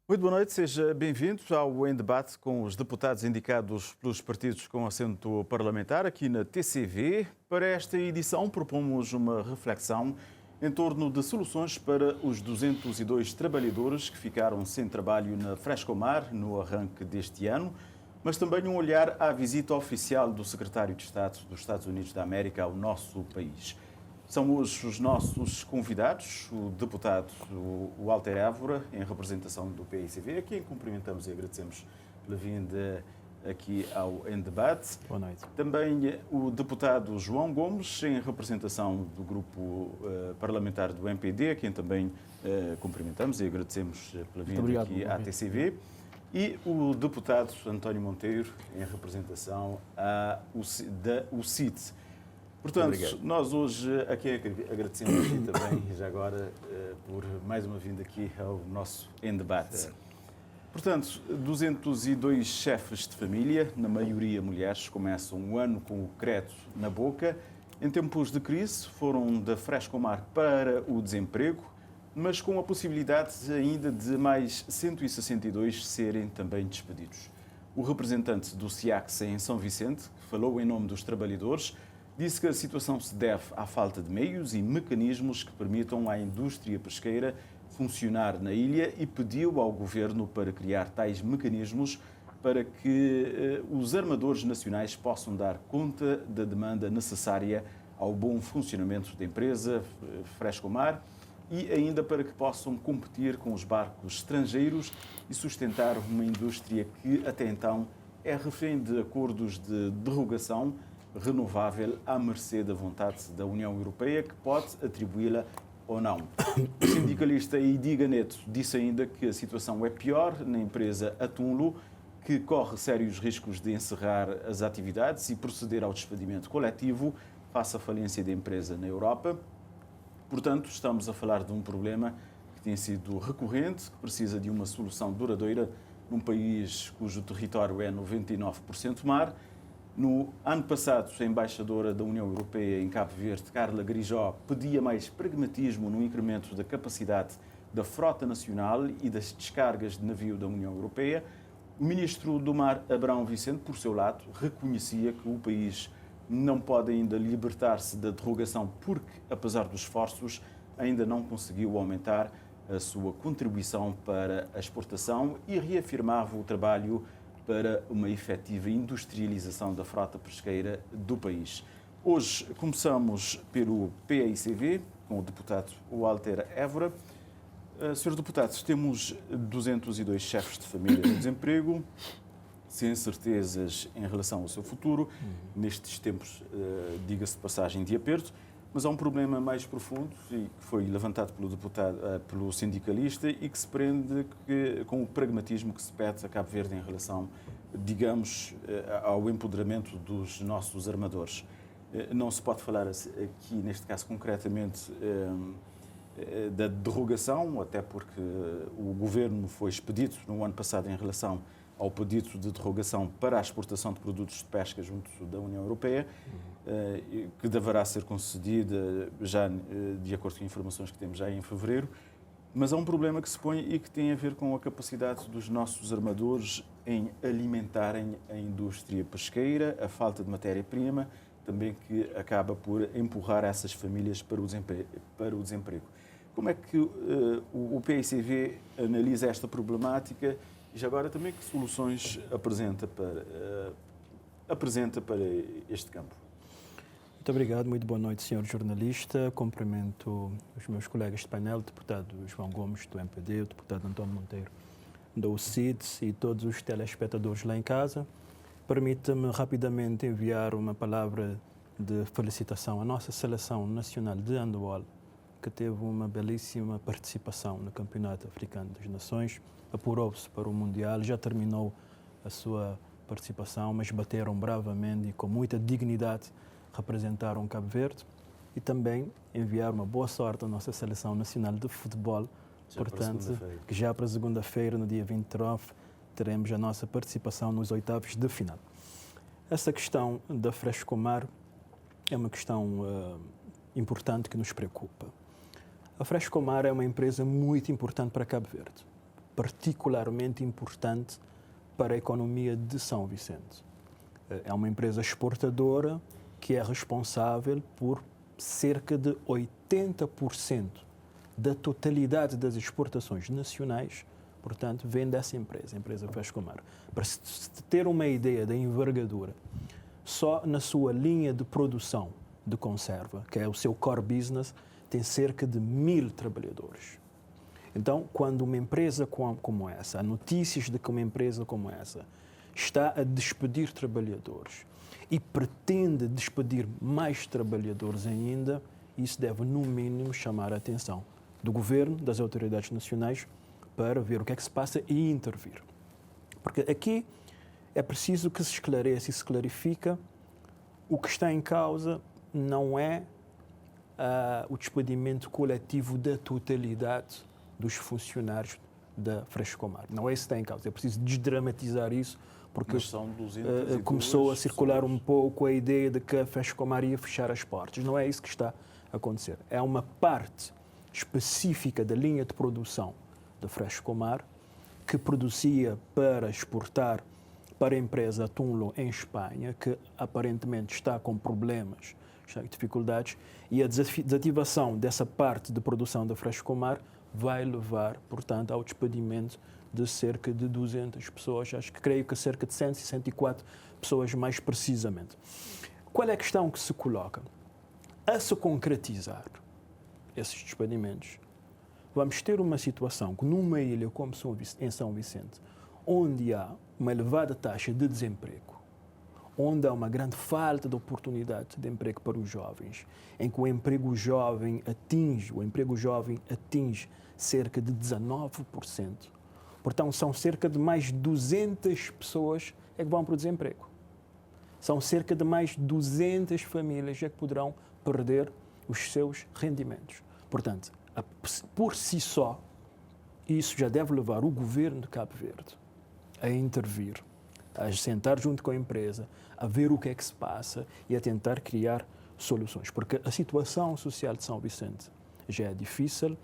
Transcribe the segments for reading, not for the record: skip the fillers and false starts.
Muito boa noite, seja bem-vindo ao Em Debate com os deputados indicados pelos partidos com assento parlamentar aqui na TCV. Para esta edição propomos uma reflexão em torno de soluções para os 202 trabalhadores que ficaram sem trabalho na Frescomar no arranque deste ano, mas também um olhar à visita oficial do secretário de Estado dos Estados Unidos da América ao nosso país. São hoje os nossos convidados, o deputado Walter Évora, em representação do PICV, a quem cumprimentamos e agradecemos pela vinda aqui ao Em Debate. Boa noite. Também o deputado João Gomes, em representação do grupo parlamentar do MPD, a quem também cumprimentamos e agradecemos pela vinda aqui à TCV. E o deputado António Monteiro, em representação da UCIT. Portanto, nós hoje aqui agradecemos aqui também, já agora, por mais uma vinda aqui ao nosso Em Debate. Portanto, 202 chefes de família, na maioria mulheres, começam o ano com o crédito na boca. Em tempos de crise, foram da Frescomar para o desemprego, mas com a possibilidade ainda de mais 162 serem também despedidos. O representante do SIACS em São Vicente, que falou em nome dos trabalhadores, disse que a situação se deve à falta de meios e mecanismos que permitam à indústria pesqueira funcionar na ilha e pediu ao governo para criar tais mecanismos para que os armadores nacionais possam dar conta da demanda necessária ao bom funcionamento da empresa Frescomar e ainda para que possam competir com os barcos estrangeiros e sustentar uma indústria que até então é refém de acordos de derrogação renovável à mercê da vontade da União Europeia, que pode atribuí-la ou não. O sindicalista Idiga Neto disse ainda que a situação é pior na empresa Atunlo, que corre sérios riscos de encerrar as atividades e proceder ao despedimento coletivo face à falência da empresa na Europa. Portanto, estamos a falar de um problema que tem sido recorrente, que precisa de uma solução duradoura num país cujo território é 99% mar. No ano passado, a embaixadora da União Europeia em Cabo Verde, Carla Grijó, pedia mais pragmatismo no incremento da capacidade da frota nacional e das descargas de navio da União Europeia. O ministro do Mar, Abrão Vicente, por seu lado, reconhecia que o país não pode ainda libertar-se da derrogação porque, apesar dos esforços, ainda não conseguiu aumentar a sua contribuição para a exportação e reafirmava o trabalho para uma efetiva industrialização da frota pesqueira do país. Hoje começamos pelo PICV, com o deputado Walter Évora. Senhor deputado, temos 202 chefes de família no desemprego, sem certezas em relação ao seu futuro, nestes tempos, diga-se de passagem, de aperto, mas há um problema mais profundo e que foi levantado pelo sindicalista e que se prende com o pragmatismo que se pede a Cabo Verde em relação, digamos, ao empoderamento dos nossos armadores. Não se pode falar aqui, neste caso concretamente, da derrogação, até porque o governo foi expedido no ano passado em relação ao pedido de derrogação para a exportação de produtos de pesca junto da União Europeia, que deverá ser concedida já de acordo com informações que temos já em fevereiro. Mas há um problema que se põe e que tem a ver com a capacidade dos nossos armadores em alimentarem a indústria pesqueira, a falta de matéria-prima, também que acaba por empurrar essas famílias para o desemprego. Como é que o PICV analisa esta problemática e já agora também que soluções apresenta para este campo? Muito obrigado, muito boa noite, senhor jornalista. Cumprimento os meus colegas de painel, o deputado João Gomes, do MPD, o deputado António Monteiro, da UCIT e todos os telespectadores lá em casa. Permita-me rapidamente enviar uma palavra de felicitação à nossa seleção nacional de handball, que teve uma belíssima participação no Campeonato Africano das Nações, apurou-se para o Mundial, já terminou a sua participação, mas bateram bravamente e com muita dignidade representaram Cabo Verde e também enviar uma boa sorte à nossa Seleção Nacional de Futebol, portanto, que já para segunda-feira, no dia 29, teremos a nossa participação nos oitavos de final. Essa questão da Frescomar é uma questão importante que nos preocupa. A Frescomar é uma empresa muito importante para Cabo Verde. particularmente importante para a economia de São Vicente. É uma empresa exportadora que é responsável por cerca de 80% da totalidade das exportações nacionais, portanto, vem dessa empresa, a empresa Frescomar. Para se ter uma ideia da envergadura, só na sua linha de produção de conserva, que é o seu core business, tem cerca de 1.000 trabalhadores. Então, quando uma empresa como essa, há notícias de que uma empresa como essa está a despedir trabalhadores e pretende despedir mais trabalhadores ainda, isso deve, no mínimo, chamar a atenção do governo, das autoridades nacionais, para ver o que é que se passa e intervir. Porque aqui é preciso que se esclareça e se clarifica o que está em causa não é o despedimento coletivo da totalidade dos funcionários da Frescomar. Não é isso que está em causa. É preciso desdramatizar isso, porque começou a circular um pouco a ideia de que a Frescomar ia fechar as portas. Não é isso que está a acontecer. É uma parte específica da linha de produção da Frescomar que produzia para exportar para a empresa Tunlo em Espanha, que aparentemente está com problemas, está com dificuldades, e a desativação dessa parte de produção da Frescomar vai levar, portanto, ao despedimento de cerca de 200 pessoas, creio que cerca de 164 pessoas mais precisamente. Qual é a questão que se coloca? A se concretizar esses despedimentos, vamos ter uma situação que numa ilha como em São Vicente, onde há uma elevada taxa de desemprego, onde há uma grande falta de oportunidade de emprego para os jovens, em que o emprego jovem atinge cerca de 19%. Portanto, são cerca de mais 200 pessoas que vão para o desemprego. São cerca de mais 200 famílias que poderão perder os seus rendimentos. Portanto, por si só, isso já deve levar o governo de Cabo Verde a intervir, a sentar junto com a empresa, a ver o que é que se passa e a tentar criar soluções. Porque a situação social de São Vicente já é difícil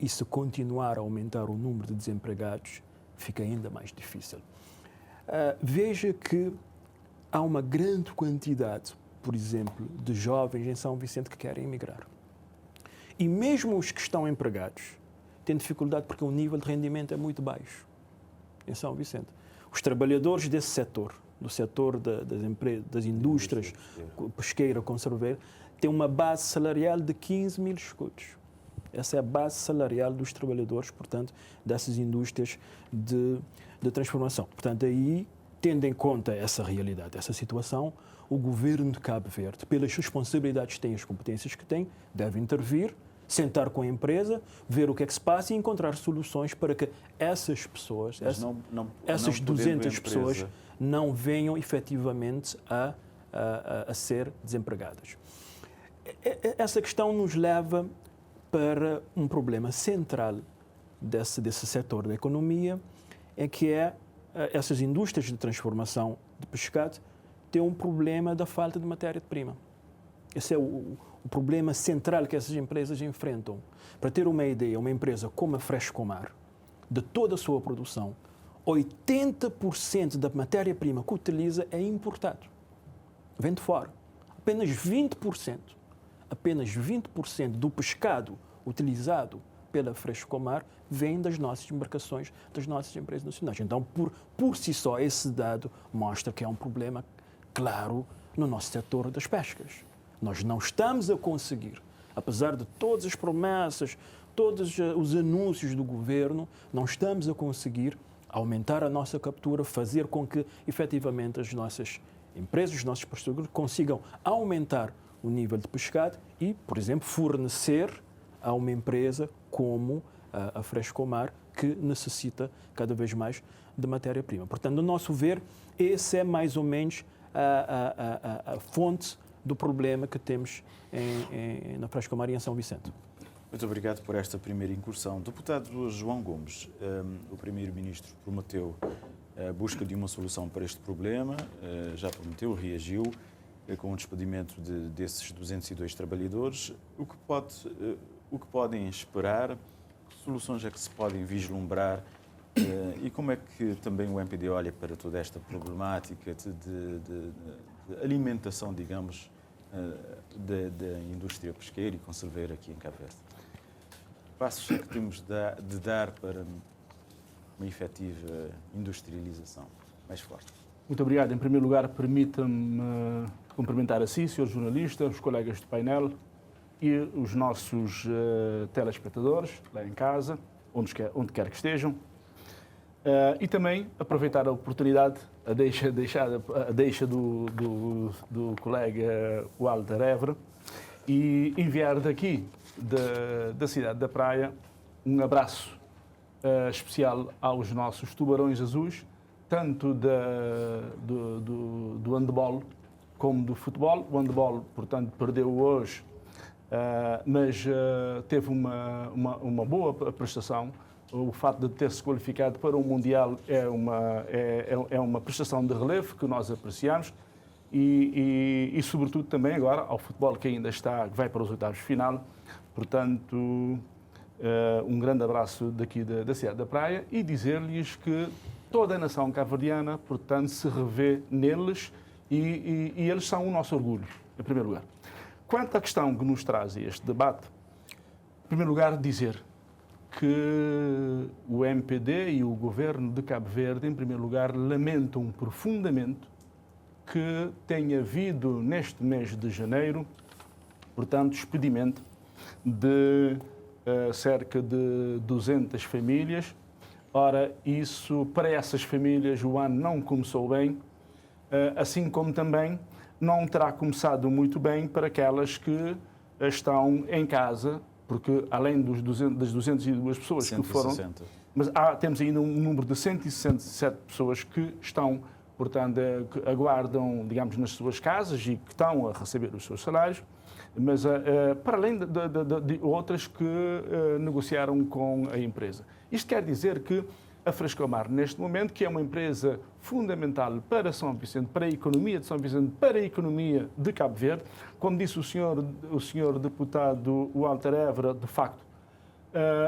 e se continuar a aumentar o número de desempregados, fica ainda mais difícil. Veja que há uma grande quantidade, por exemplo, de jovens em São Vicente que querem emigrar. E mesmo os que estão empregados têm dificuldade porque o nível de rendimento é muito baixo em São Vicente. Os trabalhadores desse setor, do setor das indústrias, pesqueira, conserveira, têm uma base salarial de 15.000 escudos. Essa é a base salarial dos trabalhadores, portanto, dessas indústrias de transformação. Portanto, aí, tendo em conta essa realidade, essa situação, o governo de Cabo Verde, pelas responsabilidades que tem, as competências que tem, deve intervir, sentar com a empresa, ver o que é que se passa e encontrar soluções para que essas pessoas, essas 200 pessoas, não venham efetivamente a ser desempregadas. Essa questão nos leva para um problema central desse setor da economia, é que essas indústrias de transformação de pescado têm um problema da falta de matéria-prima. Esse é o problema central que essas empresas enfrentam. Para ter uma ideia, uma empresa como a Frescomar, de toda a sua produção, 80% da matéria-prima que utiliza é importado. Vem de fora. Apenas 20% do pescado utilizado pela Frescomar vem das nossas embarcações, das nossas empresas nacionais. Então, por si só, esse dado mostra que é um problema claro no nosso setor das pescas. Nós não estamos a conseguir, apesar de todas as promessas, todos os anúncios do governo, não estamos a conseguir aumentar a nossa captura, fazer com que, efetivamente, as nossas empresas, os nossos pescadores consigam aumentar o nível de pescado e, por exemplo, fornecer a uma empresa como a Frescomar, que necessita cada vez mais de matéria-prima. Portanto, no nosso ver, esse é mais ou menos a fonte do problema que temos na Frescomar e em São Vicente. Muito obrigado por esta primeira incursão. Deputado João Gomes, o Primeiro-Ministro prometeu a busca de uma solução para este problema, já prometeu, reagiu com o despedimento desses 202 trabalhadores. O que podem esperar? Que soluções é que se podem vislumbrar E como é que também o MPD olha para toda esta problemática de alimentação, digamos, da indústria pesqueira e conserveira aqui em Cabo Verde? Passos é que temos de dar para uma efetiva industrialização mais forte? Muito obrigado. Em primeiro lugar, permita-me cumprimentar a si, Sr. jornalista, os colegas de painel e os nossos telespectadores lá em casa, onde quer que estejam. E também aproveitar a oportunidade, a deixa do colega Walter Evra, e enviar daqui, da cidade da Praia, um abraço especial aos nossos tubarões azuis, tanto do handball como do futebol. O handball, portanto, perdeu hoje, mas teve uma boa prestação. O facto de ter-se qualificado para o Mundial é uma prestação de relevo que nós apreciamos e sobretudo, também agora ao futebol que ainda vai para os oitavos de final. Portanto, um grande abraço daqui da cidade da Praia e dizer-lhes que toda a nação cabo-verdiana, portanto, se revê neles e eles são o nosso orgulho, em primeiro lugar. Quanto à questão que nos traz este debate, em primeiro lugar, dizer que o MPD e o governo de Cabo Verde, em primeiro lugar, lamentam profundamente que tenha havido neste mês de janeiro, portanto, despedimento de cerca de 200 famílias. Ora, isso, para essas famílias, o ano não começou bem, assim como também não terá começado muito bem para aquelas que estão em casa, porque além das 202 pessoas 160. Que foram... Mas temos ainda um número de 167 pessoas que estão, portanto, que aguardam, digamos, nas suas casas e que estão a receber os seus salários, mas para além de outras que negociaram com a empresa. Isto quer dizer que a Frescomar, neste momento, que é uma empresa fundamental para São Vicente, para a economia de São Vicente, para a economia de Cabo Verde, como disse o senhor deputado Walter Evra, de facto,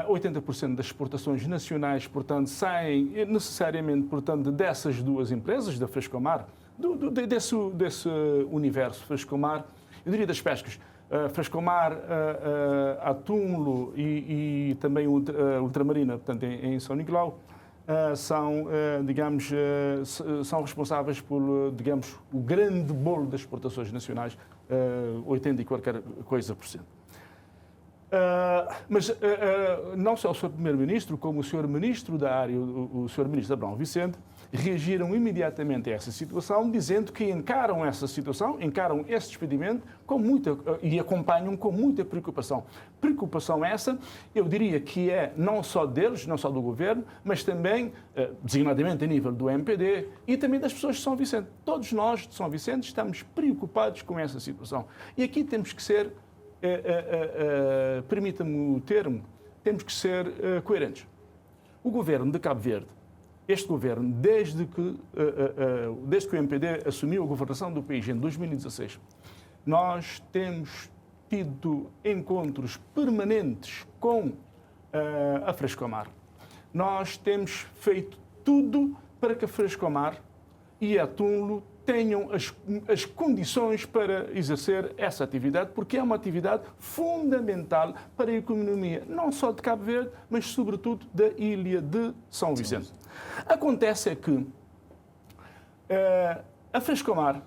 80% das exportações nacionais, portanto, saem necessariamente, portanto, dessas duas empresas, da Frescomar, desse universo Frescomar, eu diria das pescas. Frescomar, Atúmulo e também Ultramarina, portanto, em São Nicolau, são, digamos, são responsáveis por, digamos, o grande bolo das exportações nacionais, 80 e qualquer coisa por cento. Mas não só o Sr. Primeiro-Ministro, como o Sr. Ministro da área, o Sr. Ministro Abrão Vicente, reagiram imediatamente a essa situação, dizendo que encaram essa situação, encaram esse despedimento e acompanham com muita preocupação. Preocupação essa, eu diria que é não só deles, não só do Governo, mas também, designadamente a nível do MPD e também das pessoas de São Vicente. Todos nós de São Vicente estamos preocupados com essa situação. E aqui temos que ser, permita-me o termo, temos que ser coerentes. O Governo de Cabo Verde, este governo, desde que o MPD assumiu a governação do país em 2016, nós temos tido encontros permanentes com a Frescomar. Nós temos feito tudo para que a Frescomar e a Atúmulo tenham as condições para exercer essa atividade, porque é uma atividade fundamental para a economia, não só de Cabo Verde, mas sobretudo da ilha de São Vicente. Acontece é que a Frescomar,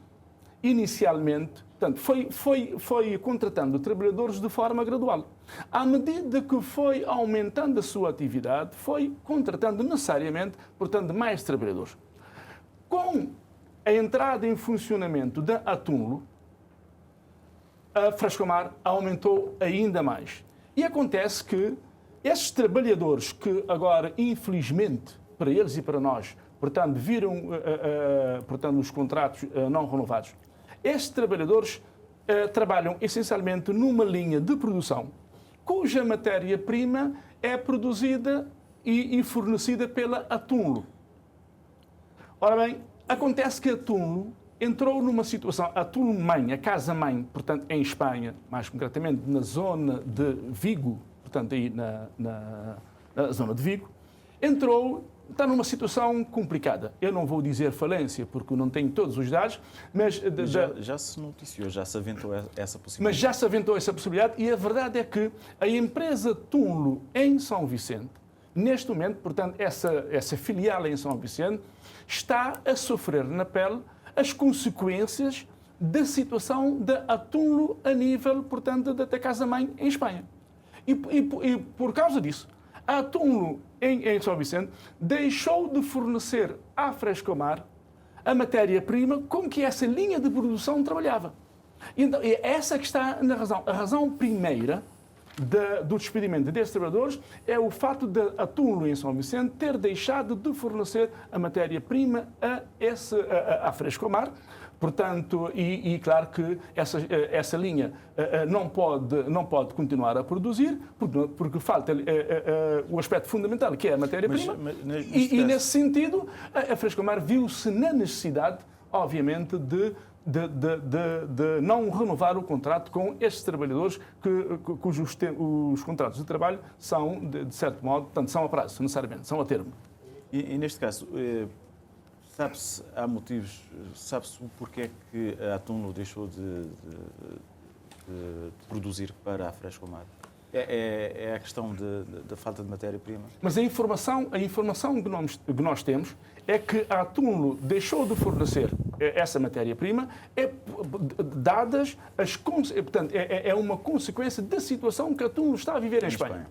inicialmente, portanto, foi contratando trabalhadores de forma gradual. À medida que foi aumentando a sua atividade, foi contratando necessariamente, portanto, mais trabalhadores. Com a entrada em funcionamento da Atúmulo, a Frescomar aumentou ainda mais. E acontece que esses trabalhadores que agora, infelizmente, para eles e para nós, portanto, viram portanto, os contratos não renovados, estes trabalhadores trabalham essencialmente numa linha de produção cuja matéria-prima é produzida e fornecida pela Atúmulo. Ora bem, acontece que a Atúmulo entrou numa situação, a Atúmulo-mãe, a casa-mãe, portanto, em Espanha, mais concretamente na zona de Vigo, portanto, aí na zona de Vigo, entrou está numa situação complicada. Eu não vou dizer falência, porque não tenho todos os dados, mas... Já se noticiou, já se aventou essa possibilidade. Mas já se aventou essa possibilidade e a verdade é que a empresa Tunlo, em São Vicente, neste momento, portanto, essa filial em São Vicente, está a sofrer na pele as consequências da situação da Tunlo a nível, portanto, da casa-mãe em Espanha. E por causa disso, a Tunlo em São Vicente deixou de fornecer à Frescomar a matéria-prima com que essa linha de produção trabalhava. E então, é essa que está na razão. A razão primeira do despedimento desses trabalhadores é o fato de a Tunlo em São Vicente ter deixado de fornecer a matéria-prima à Frescomar. Portanto, e claro que essa linha não pode continuar a produzir, porque falta o aspecto fundamental, que é a matéria-prima. E nesse sentido, a Frescomar viu-se na necessidade, obviamente, de não renovar o contrato com estes trabalhadores cujos os contratos de trabalho são, de certo modo, portanto, são a prazo, necessariamente, são a termo. E neste caso, sabe-se, há motivos, sabe-se o porquê que a Tunlo deixou de produzir para a Frescomar? É a questão da falta de matéria-prima? Mas a informação que nós temos é que a Tunlo deixou de fornecer essa matéria-prima dadas as... Portanto, é uma consequência da situação que a Tunlo está a viver em Espanha.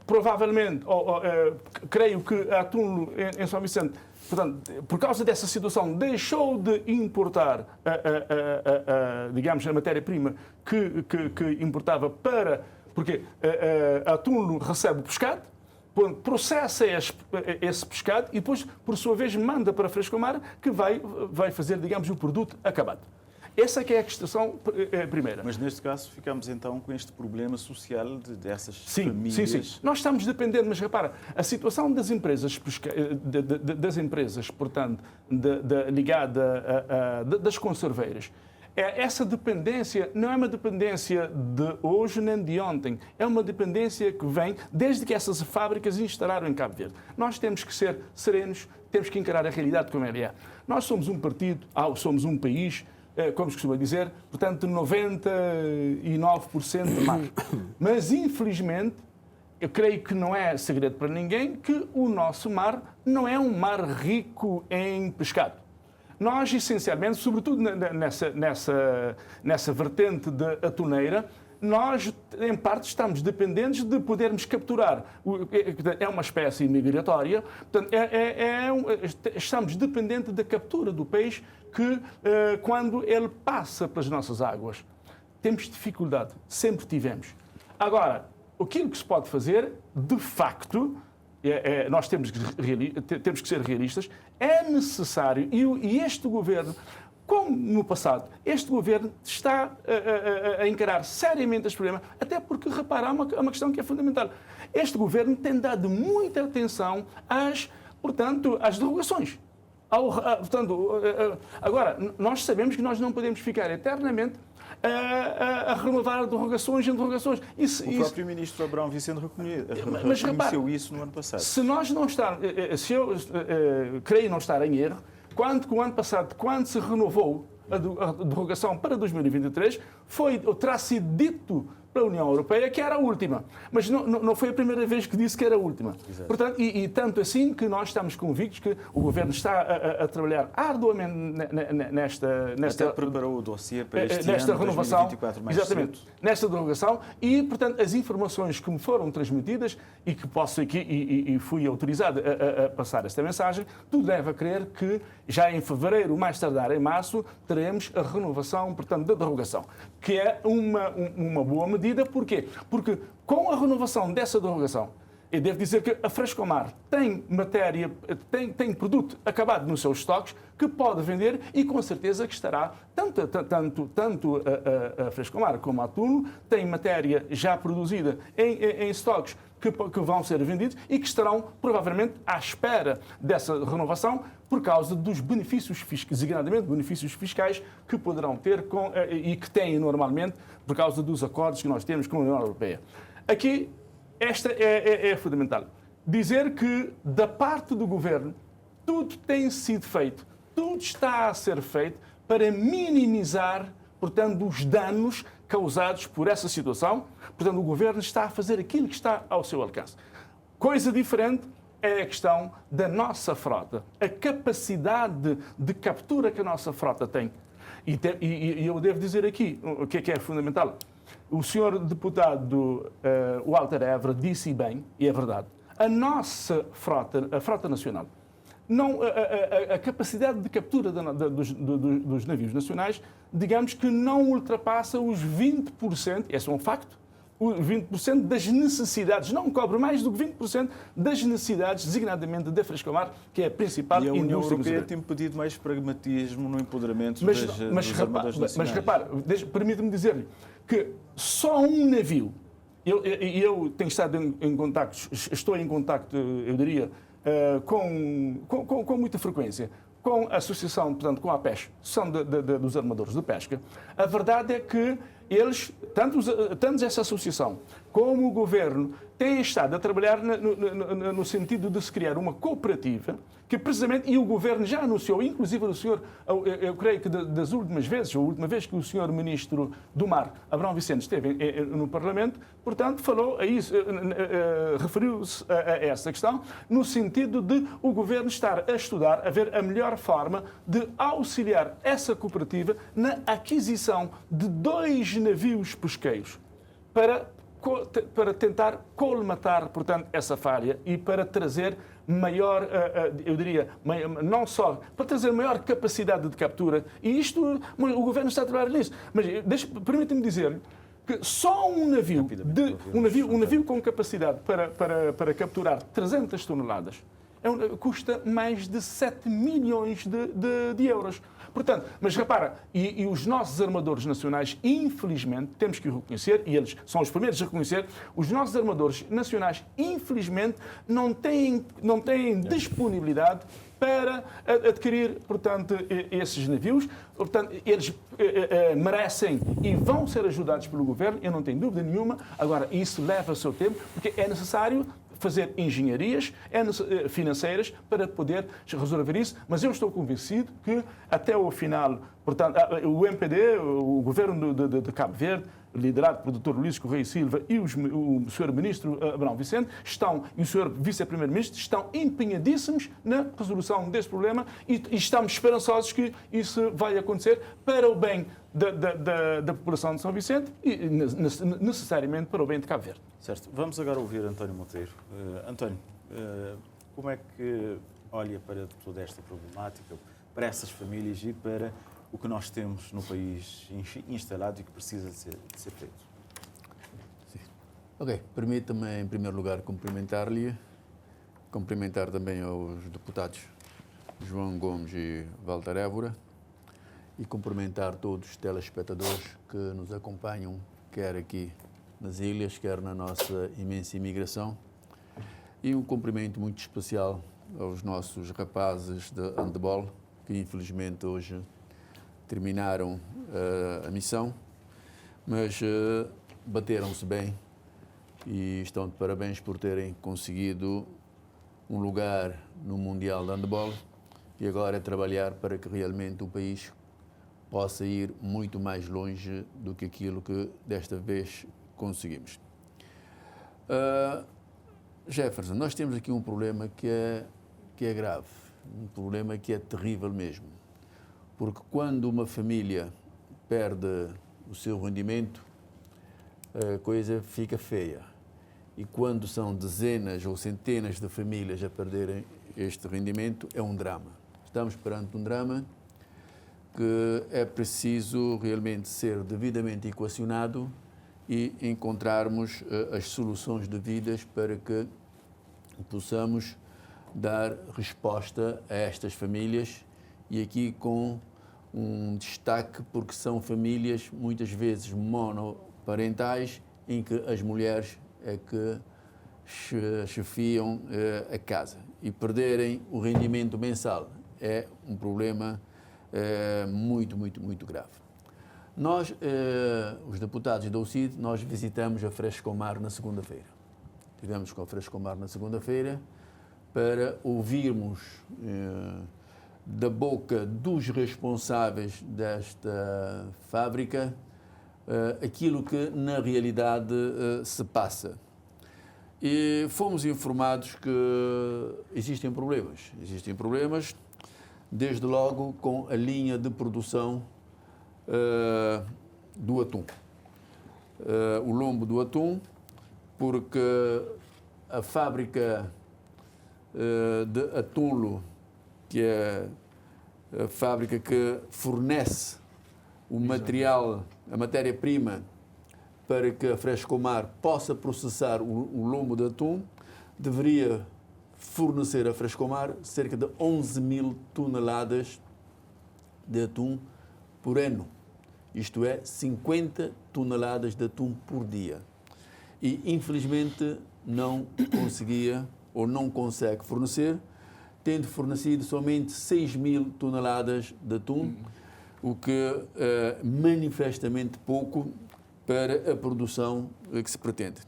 Provavelmente, creio que a Tunlo em São Vicente, portanto, por causa dessa situação, deixou de importar, digamos, a matéria-prima que importava porque a Tunlo recebe o pescado, processa esse pescado e depois, por sua vez, manda para a Frescomar, que vai fazer, digamos, o produto acabado. Essa que é a questão primeira. Mas neste caso ficamos então com este problema social dessas famílias. Sim. Nós estamos dependendo, mas repara, a situação das empresas, portanto, ligada das conserveiras, essa dependência não é uma dependência de hoje nem de ontem, é uma dependência que vem desde que essas fábricas instalaram em Cabo Verde. Nós temos que ser serenos, temos que encarar a realidade como ela é. Nós somos um partido, somos um país, como se costuma dizer, portanto, 99% de mar. Mas, infelizmente, eu creio que não é segredo para ninguém que o nosso mar não é um mar rico em pescado. Nós, essencialmente, sobretudo nessa vertente da atuneira, nós, em parte, estamos dependentes de podermos capturar. É uma espécie migratória, portanto, estamos dependentes da captura do peixe quando ele passa pelas nossas águas. Temos dificuldade, sempre tivemos. Agora, aquilo que se pode fazer, de facto, nós temos que ser realistas, é necessário, e este governo, como no passado, este governo está a encarar seriamente este problema, até porque, repara, há uma questão que é fundamental. Este governo tem dado muita atenção às derrogações. Agora, nós sabemos que nós não podemos ficar eternamente a renovar derrogações em derrogações. O próprio ministro Abrão Vicente reconheceu isso no ano passado. Se nós não se eu creio não estar em erro, quando o ano passado, quando se renovou a derrogação para 2023, terá sido dito pela União Europeia que era a última. Mas não foi a primeira vez que disse que era a última. Exato. Portanto, e tanto assim que nós estamos convictos que o Governo está a trabalhar arduamente nesta Até preparou o dossiê para este nesta ano, renovação, 2024, mais exatamente, cedo. nesta derrogação, e, portanto, as informações que me foram transmitidas e que posso aqui, e fui autorizado a passar esta mensagem, tudo leva a crer que já em fevereiro, mais tardar em março, teremos a renovação, portanto, da derrogação, que é uma boa medida. Porquê? Porque com a renovação dessa derrogação, eu devo dizer que a Frescomar tem tem produto acabado nos seus estoques que pode vender e com certeza que estará, tanto a Frescomar como a Tunlo, tem matéria já produzida em estoques que vão ser vendidos e que estarão provavelmente à espera dessa renovação por causa dos benefícios fiscais, designadamente benefícios fiscais que poderão ter e que têm normalmente por causa dos acordos que nós temos com a União Europeia. Aqui, esta é fundamental. dizer que, da parte do governo, tudo tem sido feito, tudo está a ser feito para minimizar, portanto, os danos causados por essa situação. Portanto, o governo está a fazer aquilo que está ao seu alcance. Coisa diferente é a questão da nossa frota, a capacidade de captura que a nossa frota tem. E eu devo dizer aqui o que é fundamental. O senhor deputado Walter Évora disse bem, e é verdade, a nossa frota, a frota nacional, não, a capacidade de captura dos navios nacionais, digamos que não ultrapassa os 20%, esse é um facto, os 20% das necessidades, não cobre mais do que 20% das necessidades, designadamente da frescomar, que é a principal indústria. E a União Europeia tem pedido mais pragmatismo no empoderamento dos armadores nacionais. Mas repare, permita-me dizer-lhe que só um navio, eu tenho estado em contacto, estou em contacto, eu diria, com muita frequência, com a associação, portanto, com a PES, Associação dos Armadores de Pesca. A verdade é que eles, tanto essa associação como o governo, têm estado a trabalhar no sentido de se criar uma cooperativa que precisamente, e o governo já anunciou, inclusive o senhor, eu creio que das últimas vezes, a última vez que o senhor ministro do Mar, Abrão Vicente, esteve no Parlamento, portanto, falou a isso, referiu-se a essa questão, no sentido de o governo estar a estudar, a ver a melhor forma de auxiliar essa cooperativa na aquisição de 2 navios pesqueiros para tentar colmatar, portanto, essa falha e para trazer maior, eu diria, não só para trazer maior capacidade de captura, e isto, o governo está a trabalhar nisso, mas permita-me dizer que só um navio com capacidade para capturar 300 toneladas custa mais de 7 milhões de euros. Portanto, mas repara, e os nossos armadores nacionais, infelizmente, temos que o reconhecer, e eles são os primeiros a reconhecer, os nossos armadores nacionais, infelizmente, não têm disponibilidade para adquirir, portanto, esses navios. Portanto, eles merecem e vão ser ajudados pelo governo, eu não tenho dúvida nenhuma. Agora, isso leva o seu tempo, porque é necessário fazer engenharias financeiras para poder resolver isso, mas eu estou convencido que até o final, portanto, o MPD, o governo de Cabo Verde, liderado pelo Dr. Luís Correia Silva e o Sr. Ministro Abrão Vicente, e o Sr. Vice-Primeiro-Ministro estão empenhadíssimos na resolução desse problema e estamos esperançosos que isso vai acontecer para o bem da população de São Vicente e necessariamente para o bem de Cabo Verde. Certo. Vamos agora ouvir António Monteiro. António, como é que olha para toda esta problemática, para essas famílias e para o que nós temos no país instalado e que precisa de ser feito? Sim. Ok. Permita-me, em primeiro lugar, cumprimentar também aos deputados João Gomes e Walter Évora e cumprimentar todos os telespectadores que nos acompanham, quer aqui nas ilhas, quer na nossa imensa imigração. E um cumprimento muito especial aos nossos rapazes de handball, que infelizmente hoje terminaram a missão, mas bateram-se bem e estão de parabéns por terem conseguido um lugar no Mundial de Handball e agora é trabalhar para que realmente o país possa ir muito mais longe do que aquilo que desta vez conseguimos. Jefferson, nós temos aqui um problema que é grave, um problema que é terrível mesmo, porque quando uma família perde o seu rendimento, a coisa fica feia. E quando são dezenas ou centenas de famílias a perderem este rendimento, é um drama. Estamos perante um drama que é preciso realmente ser devidamente equacionado e encontrarmos as soluções devidas para que possamos dar resposta a estas famílias e aqui com um destaque porque são famílias muitas vezes monoparentais em que as mulheres é que chefiam a casa e perderem o rendimento mensal é um problema muito, muito, muito grave. Nós, os deputados da UCID, nós visitamos a Frescomar na segunda-feira tivemos com a Frescomar na segunda-feira, para ouvirmos da boca dos responsáveis desta fábrica aquilo que na realidade se passa. E fomos informados que existem problemas. Existem problemas, desde logo, com a linha de produção do atum. O lombo do atum, porque a fábrica de Atunlo, que é a fábrica que fornece o material, a matéria-prima, para que a Frescomar possa processar o lombo de atum, deveria fornecer a Frescomar cerca de 11.000 toneladas de atum por ano. Isto é, 50 toneladas de atum por dia. E, infelizmente, não conseguia ou não consegue fornecer, tendo fornecido somente 6.000 toneladas de atum, o que é manifestamente pouco para a produção que se pretende.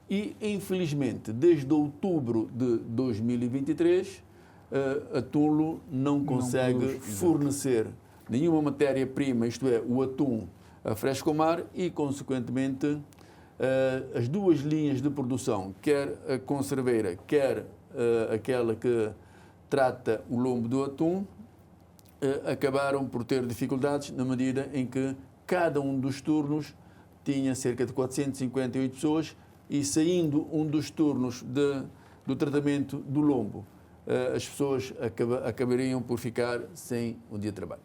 E, infelizmente, desde outubro de 2023, a Atunlo não consegue fornecer nenhuma matéria-prima, isto é, o atum, a Frescomar, e, consequentemente, as duas linhas de produção, quer a conserveira, quer aquela que trata o lombo do atum, acabaram por ter dificuldades na medida em que cada um dos turnos tinha cerca de 458 pessoas e, saindo um dos turnos do tratamento do lombo, as pessoas acabariam por ficar sem um dia de trabalho.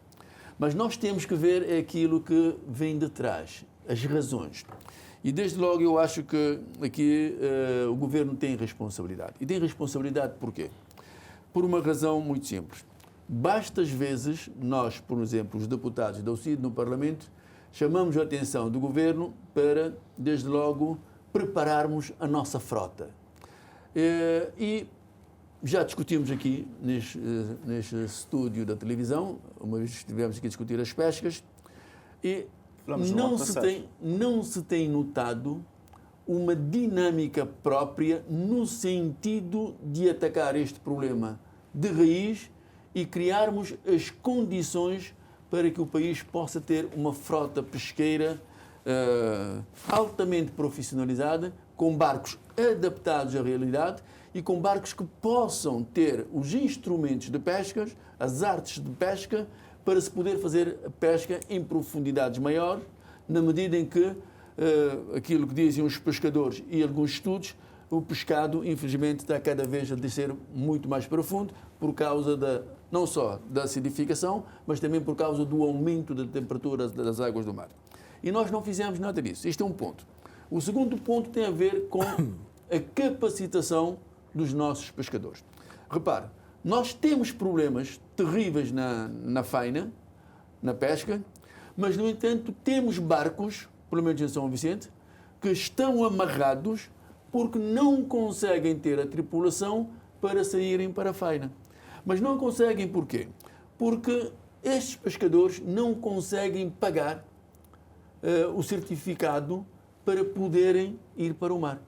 Mas nós temos que ver aquilo que vem de trás, as razões. E, desde logo, eu acho que aqui o Governo tem responsabilidade. E tem responsabilidade por quê? Por uma razão muito simples. Basta, às vezes, nós, por exemplo, os deputados da UCID no Parlamento, chamamos a atenção do Governo para, desde logo, prepararmos a nossa frota. E já discutimos aqui, neste estúdio da televisão, uma vez estivemos aqui a discutir as pescas, e não se tem notado uma dinâmica própria no sentido de atacar este problema de raiz e criarmos as condições para que o país possa ter uma frota pesqueira altamente profissionalizada, com barcos adaptados à realidade e com barcos que possam ter os instrumentos de pesca, as artes de pesca, para se poder fazer a pesca em profundidades maiores, na medida em que aquilo que dizem os pescadores e alguns estudos, o pescado, infelizmente, está cada vez a descer muito mais profundo por causa não só da acidificação, mas também por causa do aumento da temperatura das águas do mar. E nós não fizemos nada disso. Este é um ponto. O segundo ponto tem a ver com a capacitação dos nossos pescadores. Repare, nós temos problemas terríveis na faina, na pesca, mas, no entanto, temos barcos, pelo menos em São Vicente, que estão amarrados porque não conseguem ter a tripulação para saírem para a faina. Mas não conseguem porquê? Porque estes pescadores não conseguem pagar o certificado para poderem ir para o mar.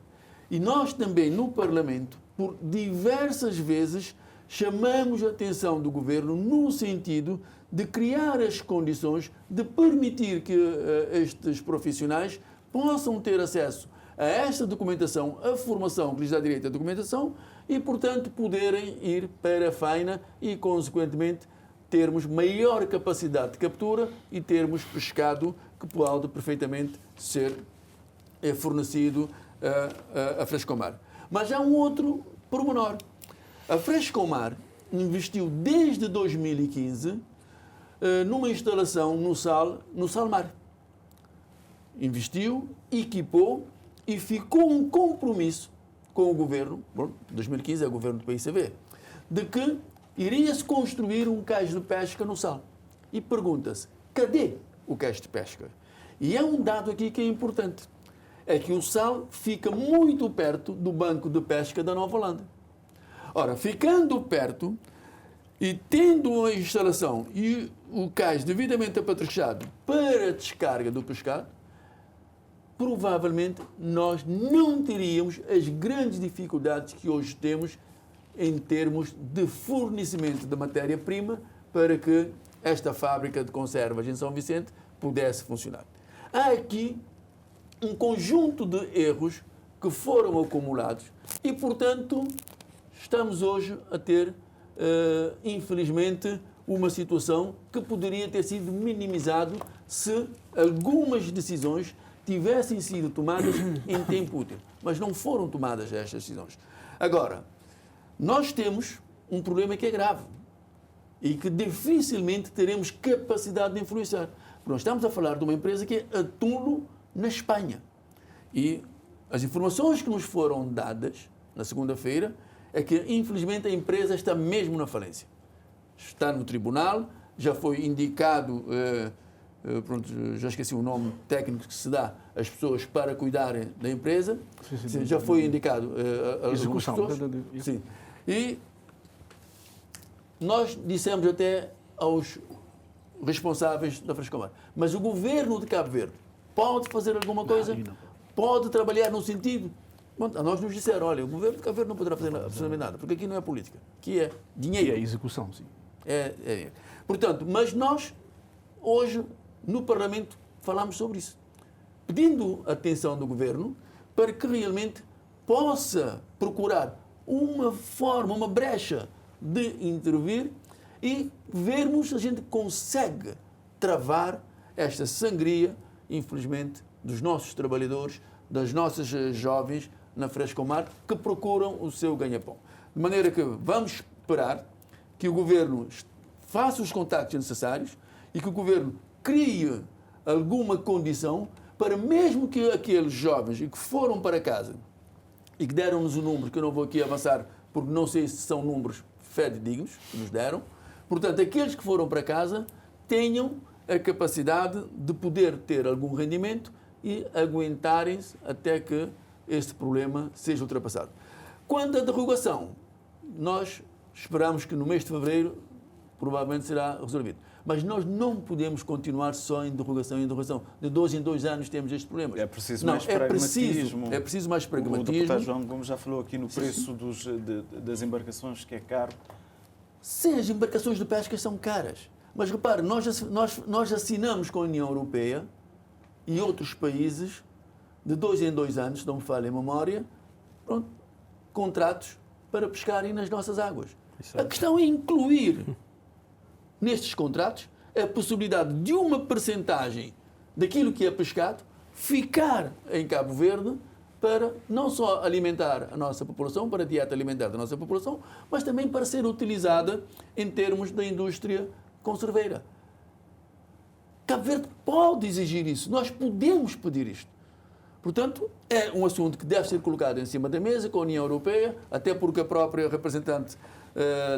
E nós também, no Parlamento, por diversas vezes, chamamos a atenção do Governo no sentido de criar as condições de permitir que estes profissionais possam ter acesso a esta documentação, a formação que lhes dá direito à documentação e, portanto, poderem ir para a faina e, consequentemente, termos maior capacidade de captura e termos pescado que pode perfeitamente ser fornecido a Frescomar. Mas há um outro pormenor. A Frescomar investiu desde 2015 numa instalação no Salmar. Investiu, equipou e ficou um compromisso com o Governo, 2015 é o Governo do PICV, de que iria-se construir um cais de pesca no Sal. E pergunta-se, cadê o cais de pesca? E há um dado aqui que é importante. É que o Sal fica muito perto do banco de pesca da Nova Holanda. Ora, ficando perto e tendo a instalação e o cais devidamente apetrechado para a descarga do pescado, provavelmente nós não teríamos as grandes dificuldades que hoje temos em termos de fornecimento de matéria-prima para que esta fábrica de conservas em São Vicente pudesse funcionar. Há aqui um conjunto de erros que foram acumulados e, portanto, estamos hoje a ter, infelizmente, uma situação que poderia ter sido minimizada se algumas decisões tivessem sido tomadas em tempo útil. Mas não foram tomadas estas decisões. Agora, nós temos um problema que é grave e que dificilmente teremos capacidade de influenciar. Nós estamos a falar de uma empresa que é Atulo na Espanha. E as informações que nos foram dadas na segunda-feira é que, infelizmente, a empresa está mesmo na falência. Está no tribunal, já foi indicado, pronto, já esqueci o nome técnico que se dá às pessoas para cuidarem da empresa. Sim, já foi indicado execução. Sim. E nós dissemos até aos responsáveis da Frescomar, mas o governo de Cabo Verde pode fazer alguma coisa? Não. Pode trabalhar no sentido? Bom, a nós nos disseram, olha, o governo de Cabo Verde não poderá fazer absolutamente nada, porque aqui não é política, aqui é dinheiro. E é execução, sim. Portanto, mas nós, hoje, no Parlamento, falamos sobre isso, pedindo a atenção do governo para que realmente possa procurar uma forma, uma brecha de intervir e vermos se a gente consegue travar esta sangria, infelizmente, dos nossos trabalhadores, das nossas jovens na Frescomar, que procuram o seu ganha-pão. De maneira que vamos esperar que o governo faça os contactos necessários e que o governo crie alguma condição para, mesmo que aqueles jovens que foram para casa e que deram-nos o número, que eu não vou aqui avançar, porque não sei se são números fidedignos que nos deram, portanto, aqueles que foram para casa tenham a capacidade de poder ter algum rendimento e aguentarem-se até que este problema seja ultrapassado. Quanto à derrogação, nós esperamos que no mês de fevereiro provavelmente será resolvido. Mas nós não podemos continuar só em derrogação. De 2 em 2 anos temos estes problemas. É preciso mais pragmatismo. É preciso mais pragmatismo. O deputado João Gomes já falou aqui no preço das embarcações, que é caro. Sim, as embarcações de pesca são caras. Mas repare, nós assinamos com a União Europeia e outros países, de 2 em 2 anos, se não me falha a memória, pronto, contratos para pescarem nas nossas águas. A questão é incluir nestes contratos a possibilidade de uma percentagem daquilo que é pescado ficar em Cabo Verde para não só alimentar a nossa população, para a dieta alimentar da nossa população, mas também para ser utilizada em termos da indústria conserveira. Cabo Verde pode exigir isso, nós podemos pedir isto. Portanto, é um assunto que deve ser colocado em cima da mesa com a União Europeia, até porque a própria representante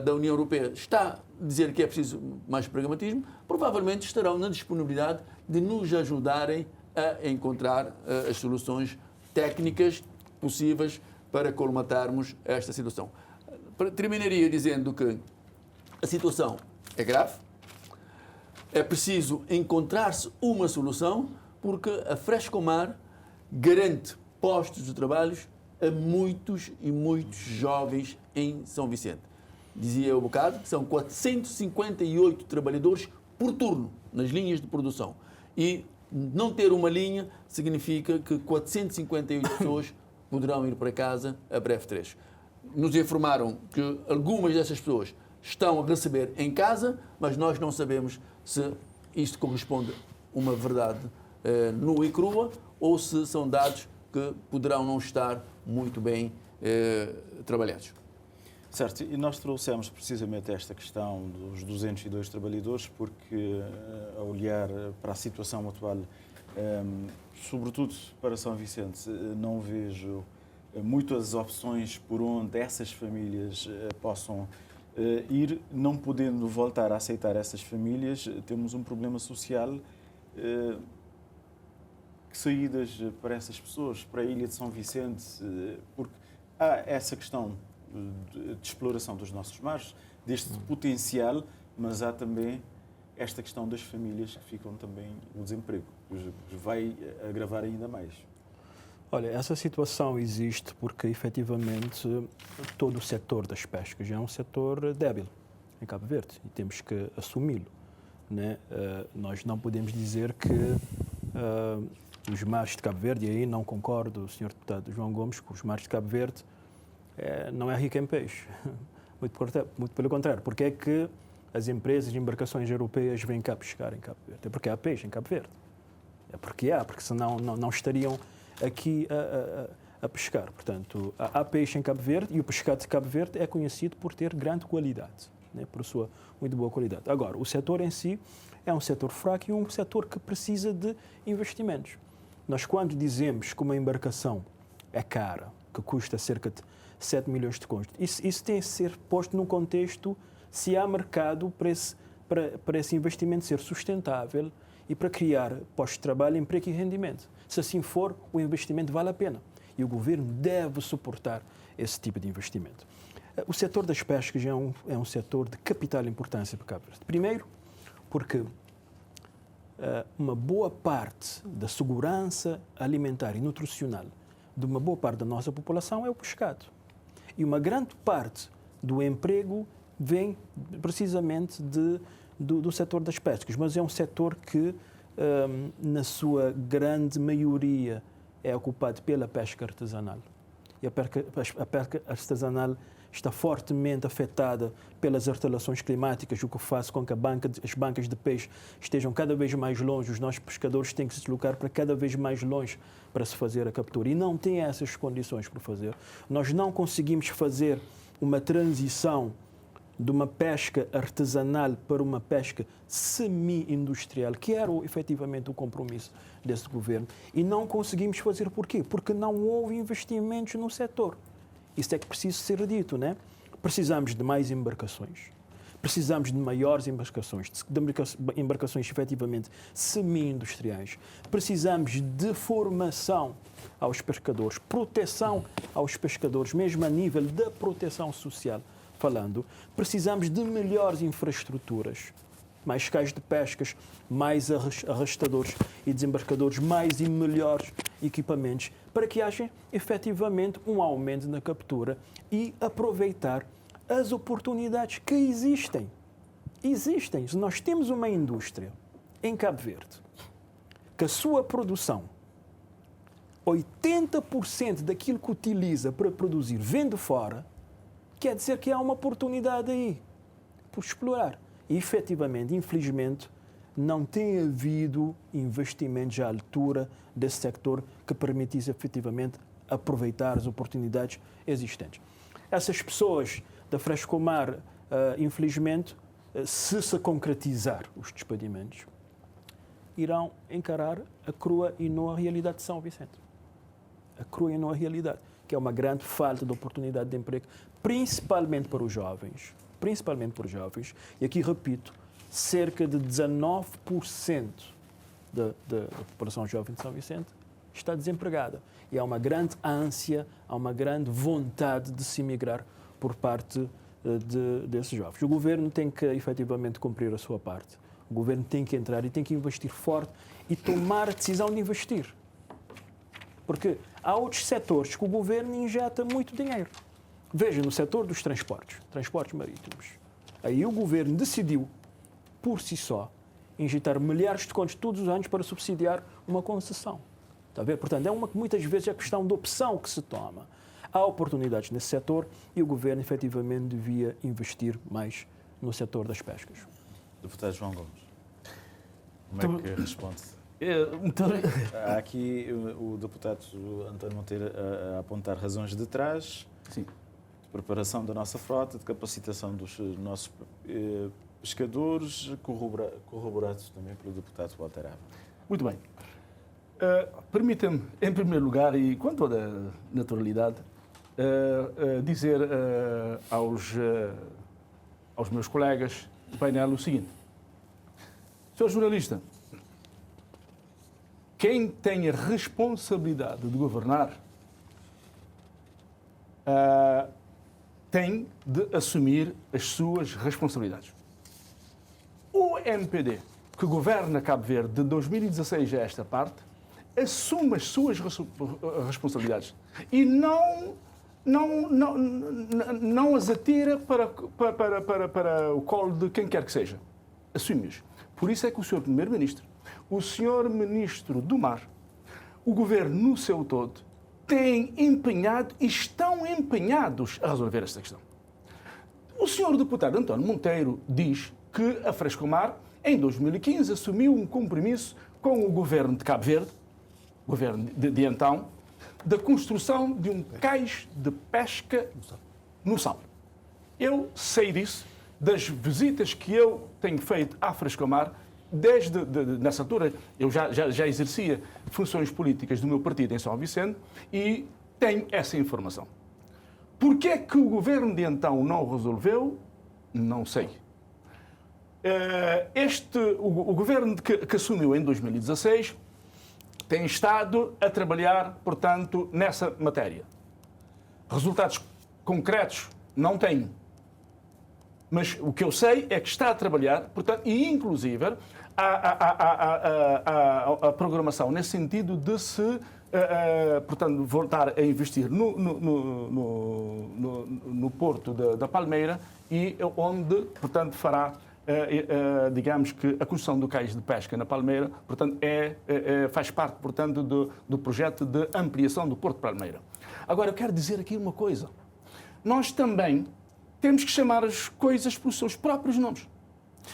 da União Europeia está a dizer que é preciso mais pragmatismo, provavelmente estarão na disponibilidade de nos ajudarem a encontrar as soluções técnicas possíveis para colmatarmos esta situação. Terminaria dizendo que a situação é grave, é preciso encontrar-se uma solução, porque a Frescomar garante postos de trabalho a muitos e muitos jovens em São Vicente. Dizia eu um bocado que são 458 trabalhadores por turno nas linhas de produção. E não ter uma linha significa que 458 pessoas poderão ir para casa a breve trecho. Nos informaram que algumas dessas pessoas estão a receber em casa, mas nós não sabemos se isto corresponde a uma verdade nua e crua ou se são dados que poderão não estar muito bem trabalhados. Certo, e nós trouxemos precisamente esta questão dos 202 trabalhadores porque, a olhar para a situação atual, sobretudo para São Vicente, não vejo muitas opções por onde essas famílias possam ir. Não podendo voltar a aceitar essas famílias, temos um problema social. Que saídas para essas pessoas, para a ilha de São Vicente, porque há essa questão de exploração dos nossos mares, deste potencial, mas há também esta questão das famílias que ficam também o desemprego. Vai agravar ainda mais. Olha, essa situação existe porque, efetivamente, todo o setor das pescas é um setor débil em Cabo Verde e temos que assumi-lo, né? Nós não podemos dizer que os mares de Cabo Verde, e aí não concordo, Sr. Deputado João Gomes, que os mares de Cabo Verde não é rico em peixe. Muito pelo contrário. Porque é que as empresas e embarcações europeias vêm cá pescar em Cabo Verde? É porque há peixe em Cabo Verde. É porque senão não estariam aqui a pescar. Portanto, há peixe em Cabo Verde e o pescado de Cabo Verde é conhecido por ter grande qualidade, né? Por sua muito boa qualidade. Agora, o setor em si é um setor fraco e um setor que precisa de investimentos. Nós, quando dizemos que uma embarcação é cara, que custa cerca de 7 milhões de contos, isso tem de ser posto num contexto se há mercado para esse investimento ser sustentável e para criar postos de trabalho, emprego e rendimento. Se assim for, o investimento vale a pena. E o governo deve suportar esse tipo de investimento. O setor das pescas é um setor de capital importância para Cabo Verde. Primeiro, porque uma boa parte da segurança alimentar e nutricional de uma boa parte da nossa população é o pescado. E uma grande parte do emprego vem precisamente do setor das pescas, mas é um setor que, na sua grande maioria, é ocupado pela pesca artesanal. E a pesca artesanal está fortemente afetada pelas alterações climáticas, o que faz com que as bancas de peixe estejam cada vez mais longe. Os nossos pescadores têm que se deslocar para cada vez mais longe para se fazer a captura. E não têm essas condições para fazer. Nós não conseguimos fazer uma transição de uma pesca artesanal para uma pesca semi-industrial, que era efetivamente o compromisso desse governo. E não conseguimos fazer por quê? Porque não houve investimentos no setor. Isso é que precisa ser dito, né? Precisamos de mais embarcações, precisamos de maiores embarcações, de embarcações efetivamente semi-industriais, precisamos de formação aos pescadores, proteção aos pescadores, mesmo a nível da proteção social falando, precisamos de melhores infraestruturas, mais cais de pescas, mais arrastadores e desembarcadores, mais e melhores equipamentos, para que haja efetivamente um aumento na captura e aproveitar as oportunidades que existem. Existem. Nós temos uma indústria em Cabo Verde que a sua produção, 80% daquilo que utiliza para produzir vem de fora, quer dizer que há uma oportunidade aí por explorar. E, efetivamente, infelizmente, não tem havido investimentos à altura desse sector que permitisse, efetivamente, aproveitar as oportunidades existentes. Essas pessoas da Frescomar, infelizmente, se concretizar os despedimentos, irão encarar a crua e nua realidade de São Vicente. A crua e nua realidade, que é uma grande falta de oportunidade de emprego, principalmente para os jovens. E aqui repito, cerca de 19% da população jovem de São Vicente está desempregada. E há uma grande ânsia, há uma grande vontade de se emigrar por parte desses jovens. O governo tem que efetivamente cumprir a sua parte. O governo tem que entrar e tem que investir forte e tomar a decisão de investir. Porque há outros setores que o governo injeta muito dinheiro. Veja, no setor dos transportes marítimos. Aí o governo decidiu, por si só, injetar milhares de contos todos os anos para subsidiar uma concessão. Está a ver? Portanto, muitas vezes é questão de opção que se toma. Há oportunidades nesse setor e o governo, efetivamente, devia investir mais no setor das pescas. Deputado João Gomes, como é que responde? Há aqui o deputado António Monteiro a apontar razões de trás. Sim. De preparação da nossa frota, de capacitação dos nossos pescadores, corroborados também pelo deputado Walter Aba. Muito bem. Permita-me, em primeiro lugar, e com toda a naturalidade, dizer aos meus colegas do painel o seguinte. Senhor jornalista, quem tem a responsabilidade de governar tem de assumir as suas responsabilidades. Ou MPD, que governa Cabo Verde de 2016 a esta parte, assume as suas responsabilidades e não as atira para o colo de quem quer que seja. Assume-as. Por isso é que o Sr. Primeiro-Ministro, o Sr. Ministro do Mar, o Governo no seu todo, têm empenhado e estão empenhados a resolver esta questão. O Sr. Deputado António Monteiro diz que a Frescomar, em 2015, assumiu um compromisso com o Governo de Cabo Verde, governo de então, da construção de um cais de pesca no Sal. Eu sei disso, das visitas que eu tenho feito à Frescomar, desde nessa altura, eu já exercia funções políticas do meu partido em São Vicente e tenho essa informação. Porquê é que o governo de então não resolveu? Não sei. O governo que assumiu em 2016 tem estado a trabalhar, portanto, nessa matéria. Resultados concretos não tenho. Mas o que eu sei é que está a trabalhar, portanto, e inclusive a programação nesse sentido de se, portanto, voltar a investir no Porto da Palmeira e onde, portanto, fará, digamos que a construção do cais de pesca na Palmeira, portanto, faz parte, portanto, do projeto de ampliação do Porto de Palmeira. Agora, eu quero dizer aqui uma coisa. Nós também temos que chamar as coisas pelos seus próprios nomes.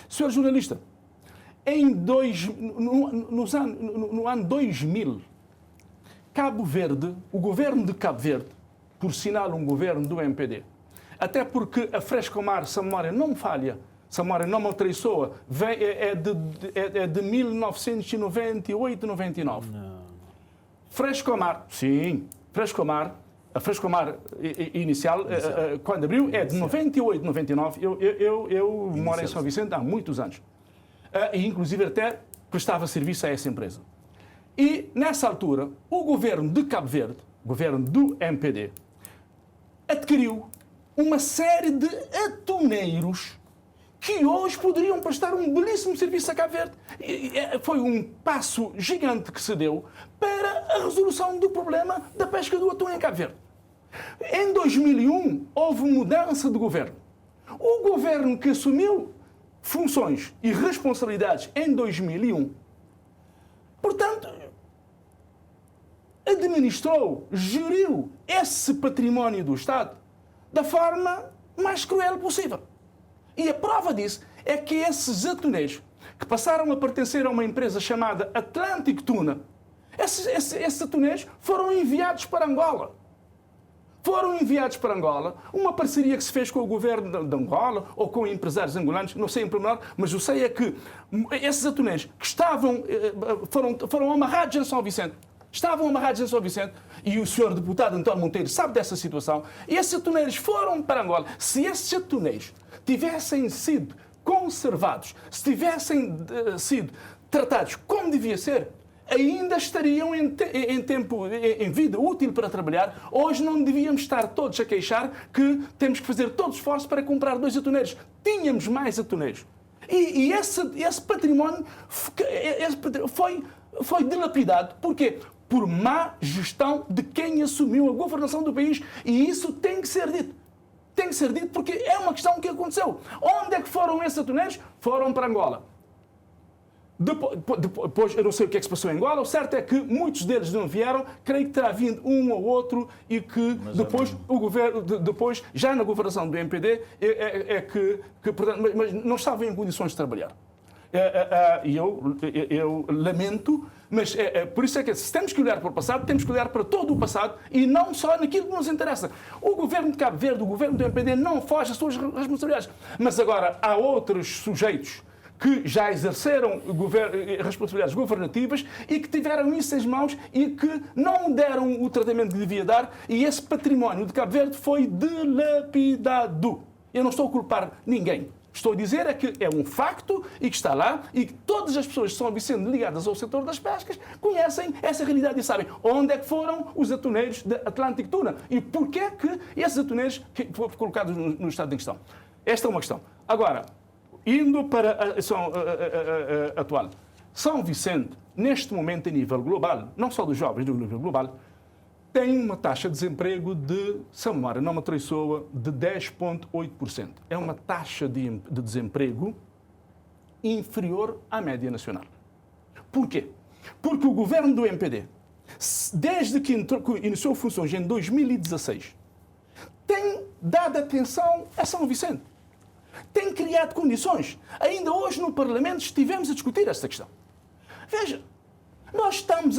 Senhor jornalista, no ano 2000, Cabo Verde, o governo de Cabo Verde, por sinal um governo do MPD, até porque a Frescomar, se a memória não me falha, se a memória não me atraiçoa, é de 1998, 99. Não. Frescomar, sim, Frescomar, a Frescomar inicial, quando abriu, é de 98, 99. Eu moro em São Vicente há muitos anos. E, inclusive, até prestava serviço a essa empresa. E, nessa altura, o governo de Cabo Verde, o governo do MPD, adquiriu uma série de atuneiros que hoje poderiam prestar um belíssimo serviço a Cabo Verde. Foi um passo gigante que se deu para a resolução do problema da pesca do atum em Cabo Verde. Em 2001, houve mudança de governo. O governo que assumiu funções e responsabilidades em 2001, portanto, administrou, geriu esse património do Estado da forma mais cruel possível. E a prova disso é que esses atuneiros, que passaram a pertencer a uma empresa chamada Atlantic Tuna, esses atuneiros foram enviados para Angola. Foram enviados para Angola, uma parceria que se fez com o governo de Angola ou com empresários angolanos, não sei em pormenor, mas eu sei é que esses atuneiros que foram amarrados em São Vicente, e o senhor deputado António Monteiro sabe dessa situação, e esses atuneiros foram para Angola. Se esses atuneiros tivessem sido conservados, se tivessem sido tratados como devia ser, ainda estariam em vida útil para trabalhar. Hoje não devíamos estar todos a queixar que temos que fazer todo o esforço para comprar 2 atuneiros. Tínhamos mais atuneiros. E esse património foi dilapidado. Porquê? Por má gestão de quem assumiu a governação do país. E isso tem que ser dito. Tem que ser dito porque é uma questão que aconteceu. Onde é que foram esses atuneiros? Foram para Angola. Depois, eu não sei o que é que se passou em Angola, o certo é que muitos deles não vieram, creio que terá vindo um ou outro e que depois o governo, já na governação do MPD, portanto, mas não estavam em condições de trabalhar. E eu lamento, mas por isso é que se temos que olhar para o passado, temos que olhar para todo o passado e não só naquilo que nos interessa. O governo de Cabo Verde, o governo do MPD não foge às suas responsabilidades. Mas agora há outros sujeitos que já exerceram responsabilidades governativas e que tiveram isso em mãos e que não deram o tratamento que devia dar, e esse património de Cabo Verde foi dilapidado. Eu não estou a culpar ninguém. Estou a dizer é que é um facto e que está lá e que todas as pessoas que são sendo ligadas ao setor das pescas conhecem essa realidade e sabem onde é que foram os atuneiros da Atlantic Tuna e porquê é que esses atuneiros foram colocados no estado em questão. Esta é uma questão. Agora, indo para a situação atual, São Vicente, neste momento, a nível global, não só dos jovens, no nível global, tem uma taxa de desemprego de, se a memória não me traiçoa, de 10,8%. É uma taxa de desemprego inferior à média nacional. Porquê? Porque o governo do MPD, desde que iniciou funções em 2016, tem dado atenção a São Vicente. Tem criado condições. Ainda hoje no Parlamento estivemos a discutir esta questão. Veja, nós estamos...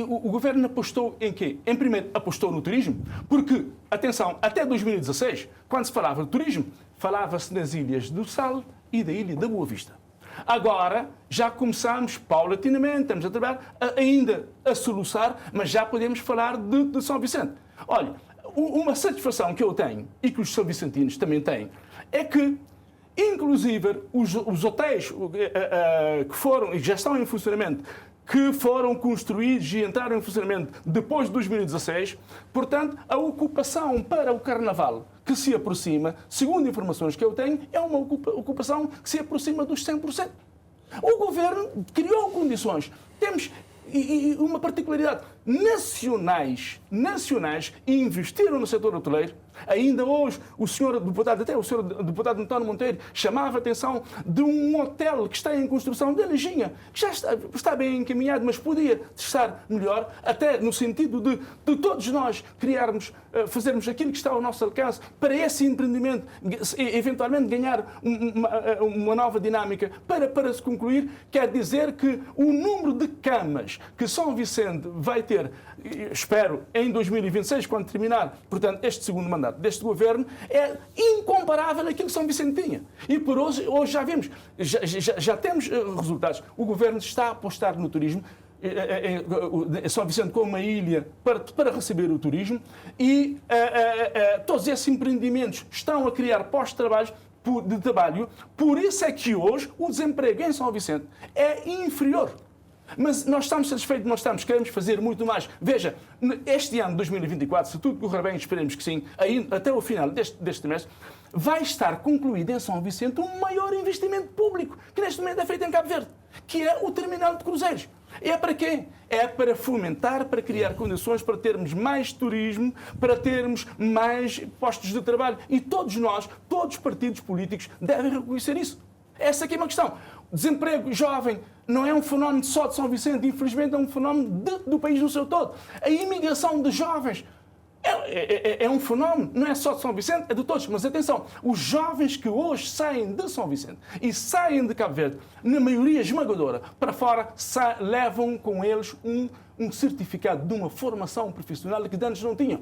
O governo apostou em quê? Em primeiro, apostou no turismo, porque, atenção, até 2016, quando se falava de turismo, falava-se nas ilhas do Sal e da ilha da Boa Vista. Agora, já começamos paulatinamente, estamos a trabalhar ainda a soluçar, mas já podemos falar de São Vicente. Olha, uma satisfação que eu tenho, e que os são vicentinos também têm, é que, inclusive, os hotéis que foram e já estão em funcionamento, que foram construídos e entraram em funcionamento depois de 2016, portanto, a ocupação para o Carnaval que se aproxima, segundo informações que eu tenho, é uma ocupação que se aproxima dos 100%. O governo criou condições. Temos uma particularidade. Nacionais investiram no setor hoteleiro. Ainda hoje, o senhor deputado António Monteiro chamava a atenção de um hotel que está em construção de Lajinha, que já está bem encaminhado, mas podia estar melhor, até no sentido de todos nós fazermos aquilo que está ao nosso alcance para esse empreendimento eventualmente ganhar uma nova dinâmica para se concluir. Quer dizer que o número de camas que São Vicente vai ter, espero, em 2026, quando terminar, portanto, este segundo mandato deste governo, é incomparável àquilo que São Vicente tinha. E por hoje já vemos, já temos resultados. O governo está a apostar no turismo, São Vicente como uma ilha para receber o turismo, e todos esses empreendimentos estão a criar postos de trabalho. Por isso é que hoje o desemprego em São Vicente é inferior. Mas nós estamos satisfeitos, queremos fazer muito mais. Veja, este ano de 2024, se tudo correr bem, esperemos que sim, até o final deste trimestre, vai estar concluído em São Vicente um maior investimento público, que neste momento é feito em Cabo Verde, que é o terminal de cruzeiros. É para quê? É para fomentar, para criar condições para termos mais turismo, para termos mais postos de trabalho. E todos nós, todos os partidos políticos devem reconhecer isso. Essa aqui é uma questão. Desemprego jovem não é um fenómeno só de São Vicente, infelizmente é um fenómeno do país no seu todo. A imigração de jovens é um fenómeno, não é só de São Vicente, é de todos. Mas atenção, os jovens que hoje saem de São Vicente e saem de Cabo Verde, na maioria esmagadora, para fora, levam com eles um certificado de uma formação profissional que antes não tinham.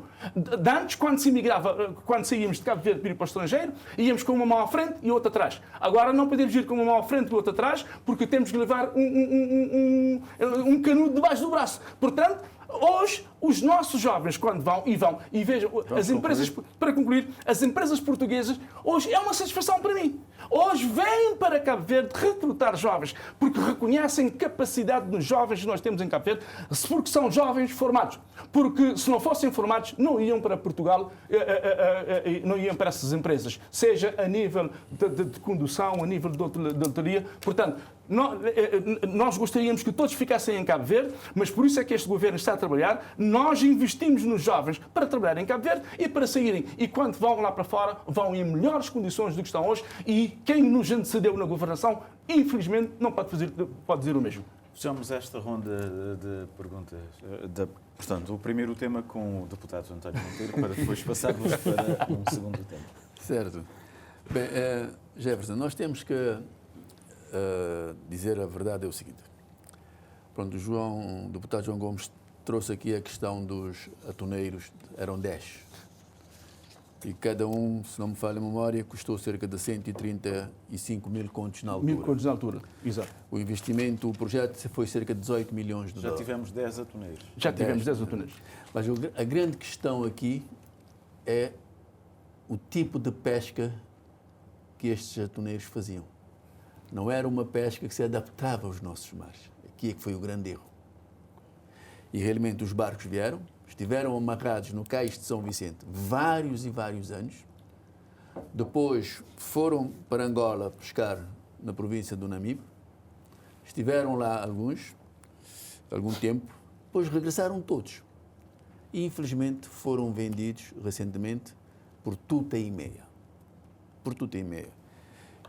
Antes, quando se imigrava, quando saíamos de Cabo Verde para ir para o estrangeiro, íamos com uma mão à frente e outra atrás. Agora não podemos ir com uma mão à frente e outra atrás, porque temos que levar um canudo debaixo do braço. Portanto, hoje, os nossos jovens, quando vão, e vejam, as empresas, para concluir, as empresas portuguesas, hoje é uma satisfação para mim. Hoje vêm para Cabo Verde recrutar jovens, porque reconhecem capacidade nos jovens que nós temos em Cabo Verde, porque são jovens formados. Porque se não fossem formados, não iam para Portugal, não iam para essas empresas, seja a nível de condução, a nível de hotelaria. Portanto, nós gostaríamos que todos ficassem em Cabo Verde, mas por isso é que este governo está a trabalhar. Nós investimos nos jovens para trabalhar em Cabo Verde e para saírem. E quando vão lá para fora, vão em melhores condições do que estão hoje. E quem nos antecedeu na governação, infelizmente, não pode dizer o mesmo. Fechamos esta ronda de perguntas. Portanto, o primeiro tema com o deputado António Monteiro, para depois passarmos para um segundo tema. Certo. Bem, Jefferson, nós temos que dizer a verdade, é o seguinte. Pronto, o deputado João Gomes trouxe aqui a questão dos atuneiros, eram 10. E cada um, se não me falha a memória, custou cerca de 135 mil contos na altura. 1000 contos na altura, exato. O investimento, o projeto foi cerca de 18 milhões de dólares. Já tivemos 10 atuneiros. Já tivemos 10 atuneiros. Mas a grande questão aqui é o tipo de pesca que estes atuneiros faziam. Não era uma pesca que se adaptava aos nossos mares. Aqui é que foi o grande erro. E realmente os barcos vieram, estiveram amarrados no cais de São Vicente vários e vários anos. Depois foram para Angola pescar na província do Namibe. Estiveram lá algum tempo. Depois regressaram todos. E, infelizmente, foram vendidos recentemente por tuta e meia. Por tuta e meia.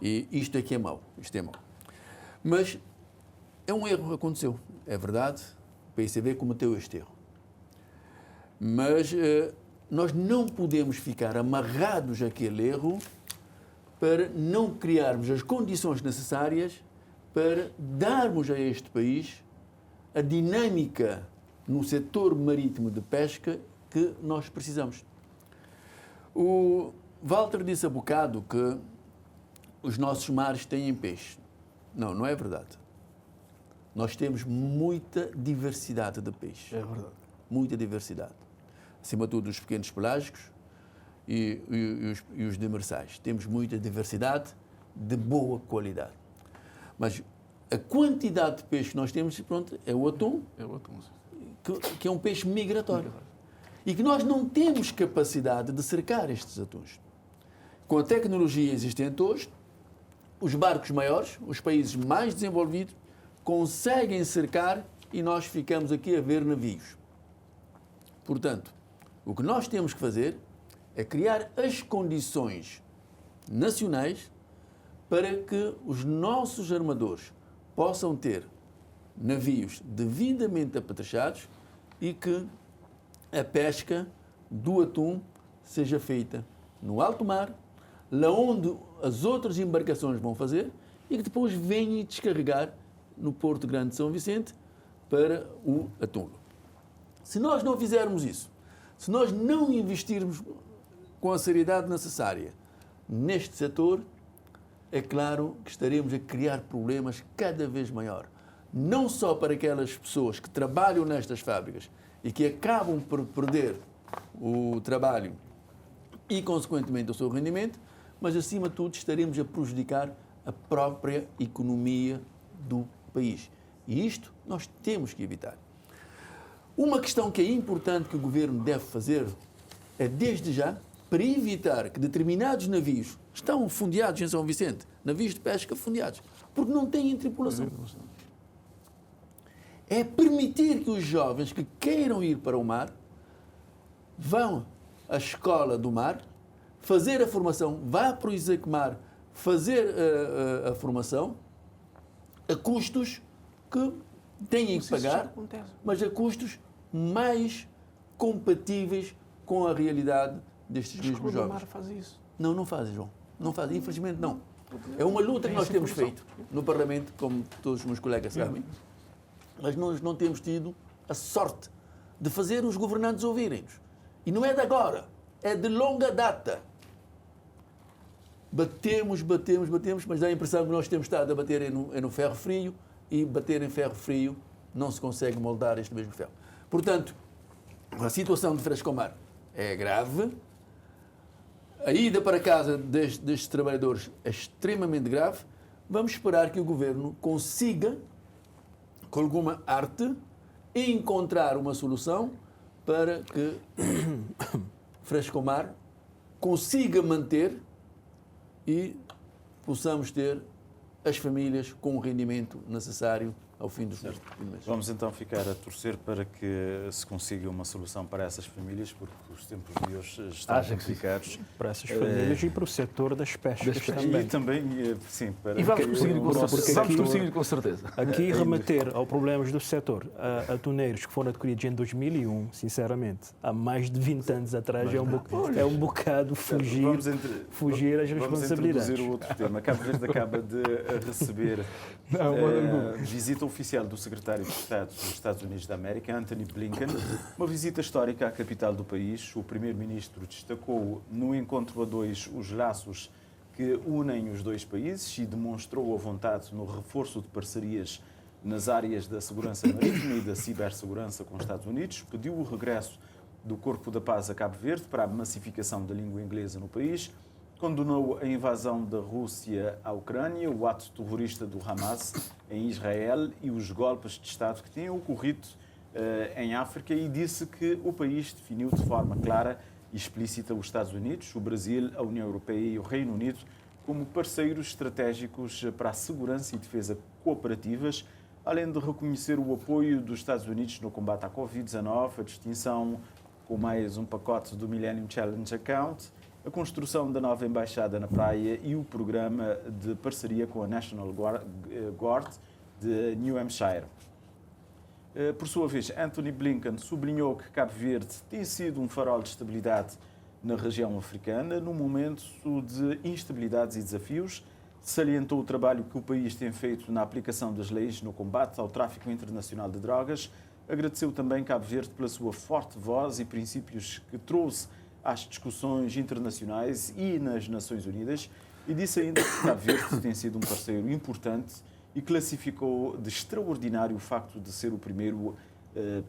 E isto aqui é mau. Isto é mau. Mas é um erro que aconteceu. É verdade. O PICV cometeu este erro. Mas nós não podemos ficar amarrados àquele erro para não criarmos as condições necessárias para darmos a este país a dinâmica no setor marítimo de pesca que nós precisamos. O Walter disse há bocado que os nossos mares têm peixe. Não, não é verdade. Nós temos muita diversidade de peixe. É verdade. Muita diversidade. Acima de tudo, os pequenos pelágicos e os demersais. Temos muita diversidade de boa qualidade. Mas a quantidade de peixe que nós temos, pronto, é o atum, que é um peixe migratório. E que nós não temos capacidade de cercar estes atuns. Com a tecnologia existente hoje, os barcos maiores, os países mais desenvolvidos, conseguem cercar e nós ficamos aqui a ver navios. Portanto, o que nós temos que fazer é criar as condições nacionais para que os nossos armadores possam ter navios devidamente apetrechados e que a pesca do atum seja feita no alto mar, lá onde as outras embarcações vão fazer, e que depois venham descarregar no Porto Grande de São Vicente para o atum. Se nós não fizermos isso, se nós não investirmos com a seriedade necessária neste setor, é claro que estaremos a criar problemas cada vez maiores. Não só para aquelas pessoas que trabalham nestas fábricas e que acabam por perder o trabalho e, consequentemente, o seu rendimento, mas, acima de tudo, estaremos a prejudicar a própria economia do país. E isto nós temos que evitar. Uma questão que é importante que o Governo deve fazer é, desde já, para evitar que determinados navios estão fundeados em São Vicente, navios de pesca fundeados, porque não têm tripulação. É permitir que os jovens que queiram ir para o mar vão à escola do mar, fazer a formação, vá para o Isacmar fazer a formação a custos que têm que pagar, mas a custos mais compatíveis com a realidade destes mesmos jovens. Mar faz isso? Não, não faz, João. Não faz, infelizmente não. É uma luta que nós temos feito no Parlamento, como todos os meus colegas sabem, mas nós não temos tido a sorte de fazer os governantes ouvirem-nos. E não é de agora, é de longa data. Batemos, mas dá a impressão que nós temos estado a bater no ferro frio, e bater em ferro frio não se consegue moldar este mesmo ferro. Portanto, a situação de Frescomar é grave. A ida para casa destes trabalhadores é extremamente grave. Vamos esperar que o Governo consiga, com alguma arte, encontrar uma solução para que Frescomar consiga manter e possamos ter as famílias com o rendimento necessário ao fim dos meses. Vamos então ficar a torcer para que se consiga uma solução para essas famílias, porque os tempos de hoje estão complicados. Para essas famílias e para o setor das pescas também. E também, sim, para... E vamos conseguir com certeza. Aqui remeter aos problemas do setor, a atuneiros que foram adquiridos em 2001, sinceramente, há mais de 20 anos atrás, é um bocado fugir às responsabilidades. Vamos introduzir o outro tema. Cabo Verde acaba de receber visita oficial do secretário de Estado dos Estados Unidos da América, Antony Blinken, uma visita histórica à capital do país. O primeiro-ministro destacou no encontro a dois os laços que unem os dois países e demonstrou a vontade no reforço de parcerias nas áreas da segurança marítima e da cibersegurança com os Estados Unidos. Pediu o regresso do Corpo da Paz a Cabo Verde para a massificação da língua inglesa no país. Condenou a invasão da Rússia à Ucrânia, o ato terrorista do Hamas em Israel e os golpes de Estado que têm ocorrido em África, e disse que o país definiu de forma clara e explícita os Estados Unidos, o Brasil, a União Europeia e o Reino Unido como parceiros estratégicos para a segurança e defesa cooperativas, além de reconhecer o apoio dos Estados Unidos no combate à Covid-19, a distinção com mais um pacote do Millennium Challenge Account, a construção da nova embaixada na praia e o programa de parceria com a National Guard de New Hampshire. Por sua vez, Anthony Blinken sublinhou que Cabo Verde tem sido um farol de estabilidade na região africana, num momento de instabilidades e desafios. Salientou o trabalho que o país tem feito na aplicação das leis no combate ao tráfico internacional de drogas. Agradeceu também Cabo Verde pela sua forte voz e princípios que trouxe às discussões internacionais e nas Nações Unidas e disse ainda que Cabo Verde tem sido um parceiro importante e classificou de extraordinário o facto de ser o primeiro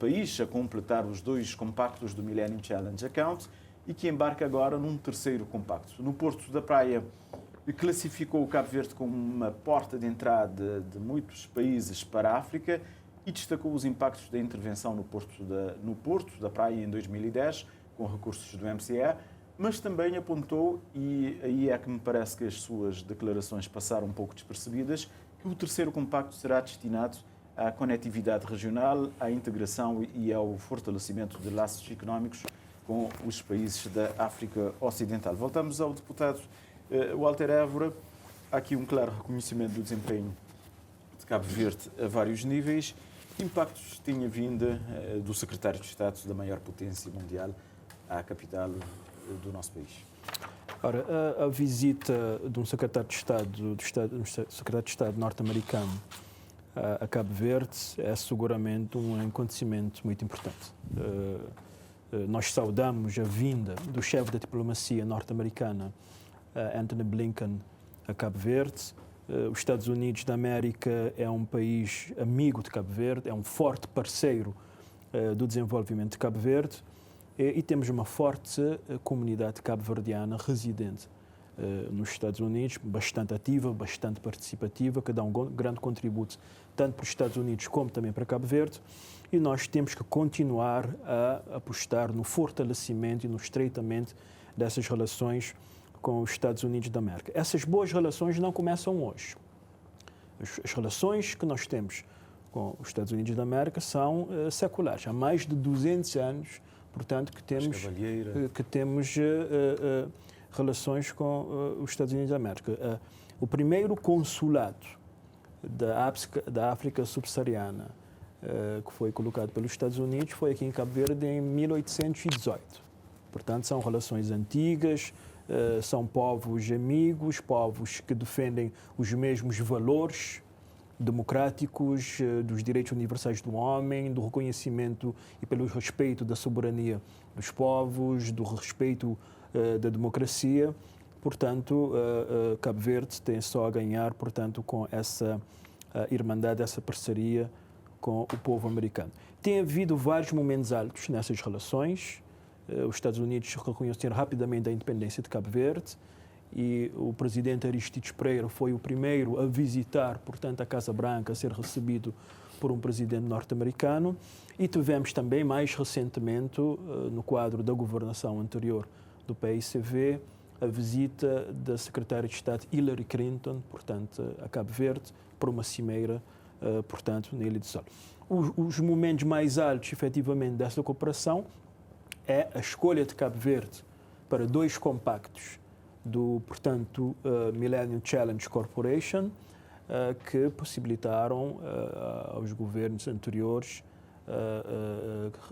país a completar os 2 compactos do Millennium Challenge Account e que embarca agora num terceiro compacto. No Porto da Praia, classificou o Cabo Verde como uma porta de entrada de muitos países para a África e destacou os impactos da intervenção no Porto da Praia em 2010, com recursos do MCE, mas também apontou, e aí é que me parece que as suas declarações passaram um pouco despercebidas, que o terceiro compacto será destinado à conectividade regional, à integração e ao fortalecimento de laços económicos com os países da África Ocidental. Voltamos ao deputado Walter Évora. Há aqui um claro reconhecimento do desempenho de Cabo Verde a vários níveis. Que impactos tinha vinda do secretário de Estado da maior potência mundial à capital do nosso país? Ora, a visita de um secretário de Estado norte-americano a Cabo Verde é seguramente um acontecimento muito importante. Nós saudamos a vinda do chefe da diplomacia norte-americana, Anthony Blinken, a Cabo Verde. Os Estados Unidos da América é um país amigo de Cabo Verde, é um forte parceiro do desenvolvimento de Cabo Verde e temos uma forte comunidade cabo-verdiana residente nos Estados Unidos, bastante ativa, bastante participativa, que dá um grande contributo tanto para os Estados Unidos como também para Cabo Verde. E nós temos que continuar a apostar no fortalecimento e no estreitamento dessas relações com os Estados Unidos da América. Essas boas relações não começam hoje. As relações que nós temos com os Estados Unidos da América são seculares. Há mais de 200 anos, portanto, que temos relações com os Estados Unidos da América. O primeiro consulado da África subsaariana que foi colocado pelos Estados Unidos foi aqui em Cabo Verde em 1818. Portanto, são relações antigas, são povos amigos, povos que defendem os mesmos valores democráticos, dos direitos universais do homem, do reconhecimento e pelo respeito da soberania dos povos, do respeito da democracia. Portanto, Cabo Verde tem só a ganhar, portanto, com essa irmandade, essa parceria com o povo americano. Tem havido vários momentos altos nessas relações. Os Estados Unidos reconheceram rapidamente a independência de Cabo Verde e o presidente Aristides Pereira foi o primeiro a visitar, portanto, a Casa Branca, a ser recebido por um presidente norte-americano. E tivemos também, mais recentemente, no quadro da governação anterior do PICV, a visita da secretária de Estado Hillary Clinton, portanto, a Cabo Verde, para uma cimeira, portanto, na Ilha de Sol. Os momentos mais altos, efetivamente, dessa cooperação é a escolha de Cabo Verde para 2 compactos do, portanto, Millennium Challenge Corporation, que possibilitaram aos governos anteriores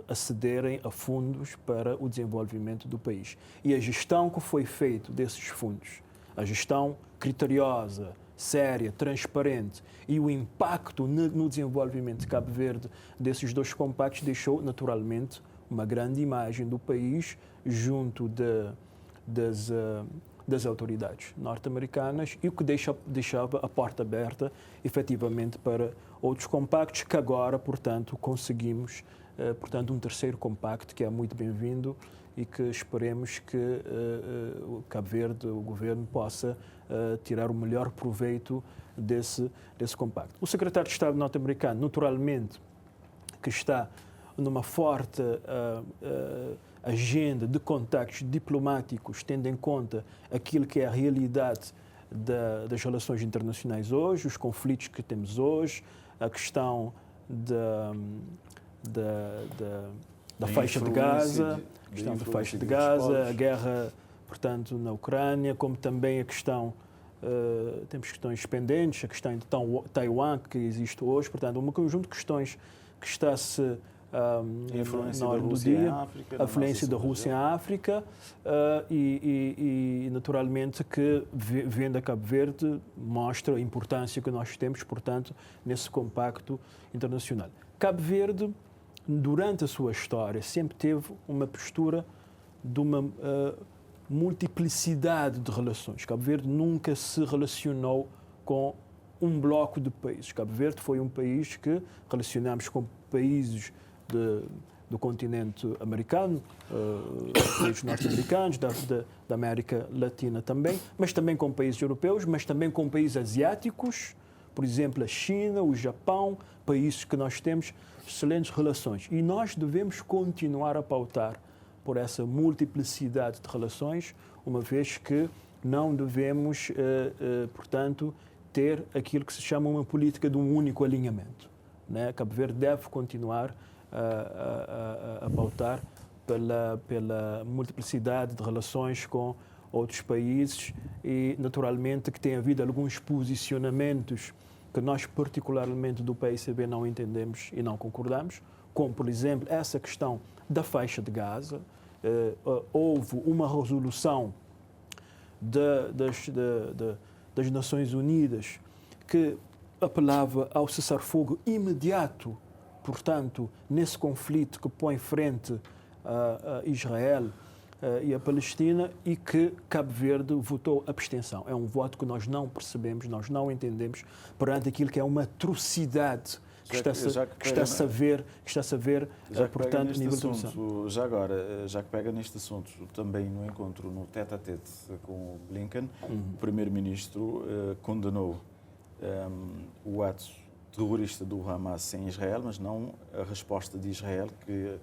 acederem a fundos para o desenvolvimento do país. E a gestão que foi feita desses fundos, a gestão criteriosa, séria, transparente e o impacto no desenvolvimento de Cabo Verde desses 2 compactos deixou naturalmente uma grande imagem do país junto das autoridades norte-americanas e o que deixava a porta aberta efetivamente para outros compactos que agora, portanto, conseguimos um terceiro compacto que é muito bem-vindo e que esperemos que o Cabo Verde, o governo, possa tirar o melhor proveito desse compacto. O secretário de Estado norte-americano, naturalmente, que está numa forte agenda de contactos diplomáticos, tendo em conta aquilo que é a realidade das relações internacionais hoje, os conflitos que temos hoje, a questão da faixa de Gaza, a guerra, portanto, na Ucrânia, como também a questão, temos questões pendentes, a questão de Taiwan, que existe hoje, portanto, um conjunto de questões que está-se na ordem do dia, a influência da Rússia em África e naturalmente que vendo a Cabo Verde mostra a importância que nós temos, portanto, nesse compacto internacional. Cabo Verde, durante a sua história, sempre teve uma postura de uma multiplicidade de relações. Cabo Verde nunca se relacionou com um bloco de países. Cabo Verde foi um país que relacionamos com países do continente americano, países norte-americanos, da América Latina também, mas também com países europeus, mas também com países asiáticos, por exemplo, a China, o Japão, países que nós temos excelentes relações. E nós devemos continuar a pautar por essa multiplicidade de relações, uma vez que não devemos, portanto, ter aquilo que se chama uma política de um único alinhamento, né? Cabo Verde deve continuar a pautar pela multiplicidade de relações com outros países e, naturalmente, que tem havido alguns posicionamentos que nós, particularmente do PAICB, não entendemos e não concordamos, como, por exemplo, essa questão da faixa de Gaza. Houve uma resolução das Nações Unidas que apelava ao cessar-fogo imediato, portanto, nesse conflito que põe frente a Israel e a Palestina, e que Cabo Verde votou abstenção. É um voto que nós não percebemos, nós não entendemos perante aquilo que é uma atrocidade que está-se a ver, portanto, a nível assunto, já agora, já que pega neste assunto, também no encontro no tete-a-tete com o Blinken, o primeiro-ministro condenou o ato terrorista do Hamas em Israel, mas não a resposta de Israel, que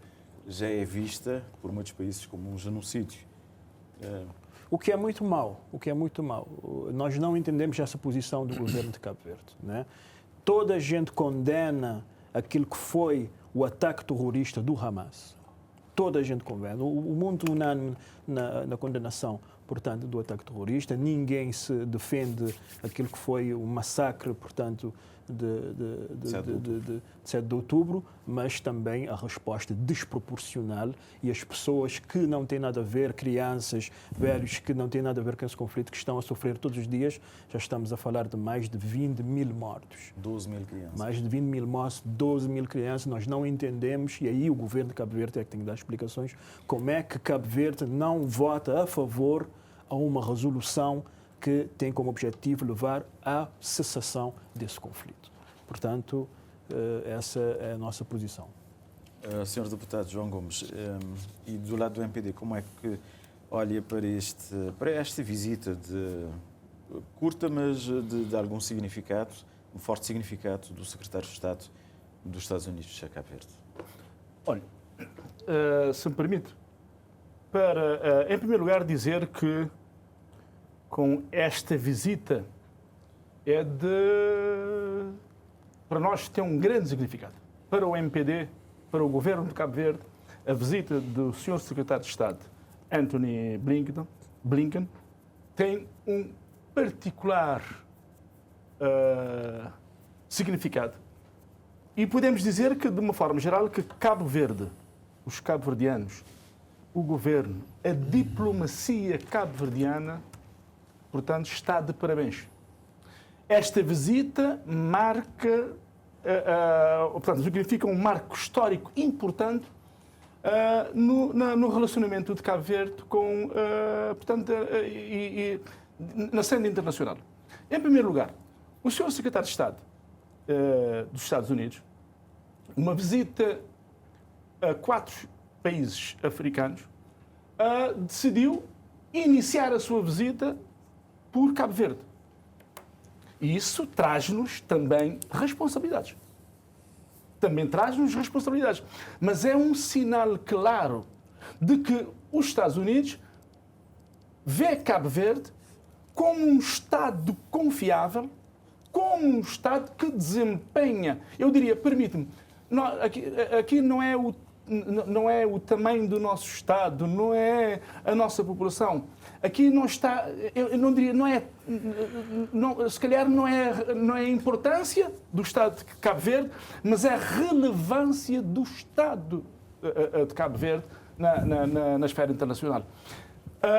já é vista por muitos países como um genocídio. O que é muito mau, Nós não entendemos essa posição do governo de Cabo Verde, né? Toda a gente condena aquilo que foi o ataque terrorista do Hamas. Toda a gente condena. O mundo unânime na condenação, portanto, do ataque terrorista. Ninguém se defende aquilo que foi o massacre, portanto, de 7 de outubro, mas também a resposta desproporcional e as pessoas que não têm nada a ver, crianças, velhos que não têm nada a ver com esse conflito, que estão a sofrer todos os dias. Já estamos a falar de mais de 20 mil mortos. 12 mil crianças. Mais de 20 mil mortos, 12 mil crianças. Nós não entendemos, e aí o governo de Cabo Verde é que tem que dar explicações, como é que Cabo Verde não vota a favor a uma resolução que tem como objetivo levar à cessação desse conflito. Portanto, essa é a nossa posição. Senhor Deputado João Gomes, e do lado do MPD, como é que olha para esta visita curta, mas de algum significado, um forte significado do Secretário de Estado dos Estados Unidos a Cabo Verde? Olha, se me permite, em primeiro lugar, dizer que com esta visita para nós tem um grande significado. Para o MPD, para o governo de Cabo Verde, a visita do Sr. Secretário de Estado, Antony Blinken, tem um particular significado. E podemos dizer que, de uma forma geral, que Cabo Verde, os cabo-verdianos, o governo, a diplomacia cabo-verdiana, portanto, está de parabéns. Esta visita marca, portanto, significa um marco histórico importante no relacionamento de Cabo Verde com, portanto, na cena internacional. Em primeiro lugar, o Sr. Secretário de Estado dos Estados Unidos, uma visita a 4 países africanos, decidiu iniciar a sua visita por Cabo Verde. E isso traz-nos também responsabilidades. Mas é um sinal claro de que os Estados Unidos vê Cabo Verde como um Estado confiável, como um Estado que desempenha, eu diria, permite-me, aqui não é o tamanho do nosso Estado, não é a nossa população. Aqui não está, eu não diria, se calhar não é a importância do Estado de Cabo Verde, mas é a relevância do Estado de Cabo Verde na esfera internacional.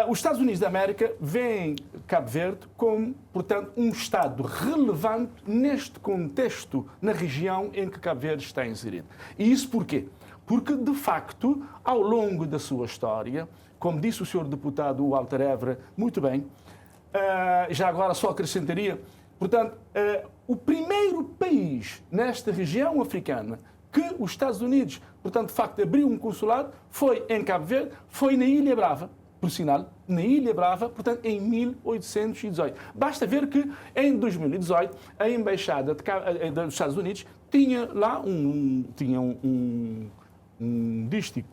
Os Estados Unidos da América veem Cabo Verde como, portanto, um Estado relevante neste contexto, na região em que Cabo Verde está inserido. E isso porquê? Porque, de facto, ao longo da sua história, como disse o Sr. Deputado Walter Évora, muito bem, já agora só acrescentaria, portanto, o primeiro país nesta região africana que os Estados Unidos, portanto, de facto, abriu um consulado foi em Cabo Verde, foi na Ilha Brava, por sinal, na Ilha Brava, portanto, em 1818. Basta ver que, em 2018, a Embaixada dos Estados Unidos tinha lá um dístico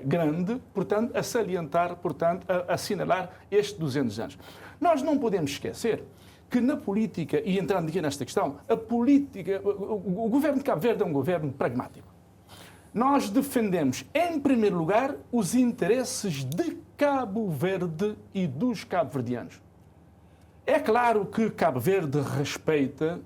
grande, portanto, a salientar, portanto, a assinalar estes 200 anos. Nós não podemos esquecer que na política, e entrando aqui nesta questão, o governo de Cabo Verde é um governo pragmático. Nós defendemos, em primeiro lugar, os interesses de Cabo Verde e dos cabo-verdianos. É claro que Cabo Verde respeita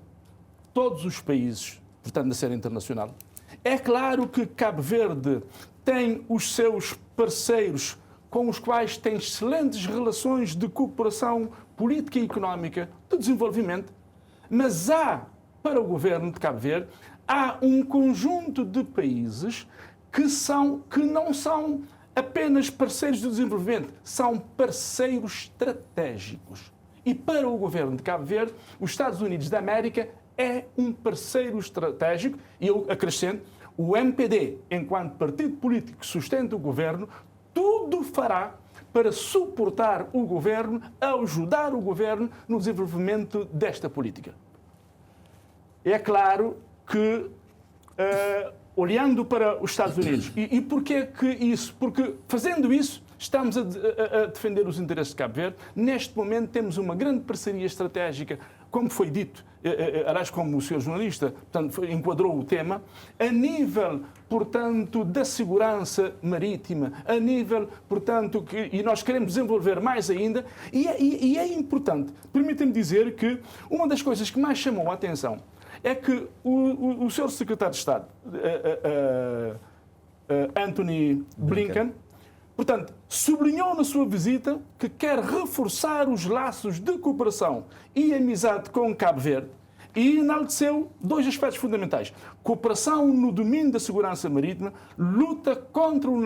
todos os países, portanto, da cena internacional. É claro que Cabo Verde tem os seus parceiros com os quais tem excelentes relações de cooperação política e económica, de desenvolvimento, mas para o governo de Cabo Verde, há um conjunto de países que não são apenas parceiros de desenvolvimento, são parceiros estratégicos. E para o governo de Cabo Verde, os Estados Unidos da América é um parceiro estratégico, e eu acrescento, o MPD, enquanto partido político que sustenta o governo, tudo fará para suportar o governo, ajudar o governo no desenvolvimento desta política. É claro que, olhando para os Estados Unidos, e porquê que isso? Porque, fazendo isso, estamos a defender os interesses de Cabo Verde. Neste momento temos uma grande parceria estratégica, como foi dito, aliás, como o senhor jornalista portanto, enquadrou o tema, a nível, portanto, da segurança marítima, a nível, portanto, e nós queremos desenvolver mais ainda, e é importante, permitam-me dizer que uma das coisas que mais chamou a atenção é que o senhor secretário de Estado, Anthony Blinken, portanto, sublinhou na sua visita que quer reforçar os laços de cooperação e amizade com Cabo Verde e enalteceu dois aspectos fundamentais. Cooperação no domínio da segurança marítima, luta contra o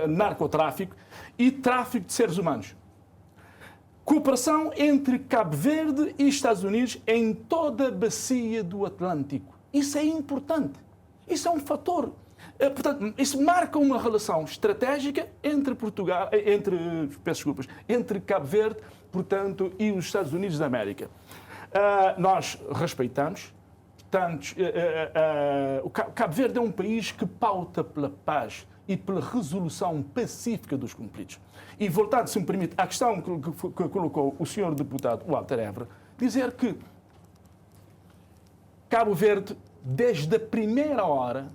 narcotráfico e tráfico de seres humanos. Cooperação entre Cabo Verde e Estados Unidos em toda a bacia do Atlântico. Isso é importante. Isso é um fator. Portanto, isso marca uma relação estratégica entre Cabo Verde, portanto, e os Estados Unidos da América. Nós respeitamos, portanto, o Cabo Verde é um país que pauta pela paz e pela resolução pacífica dos conflitos. E voltando, se me permite, à questão que colocou o senhor deputado Walter Évora, dizer que Cabo Verde, desde a primeira hora,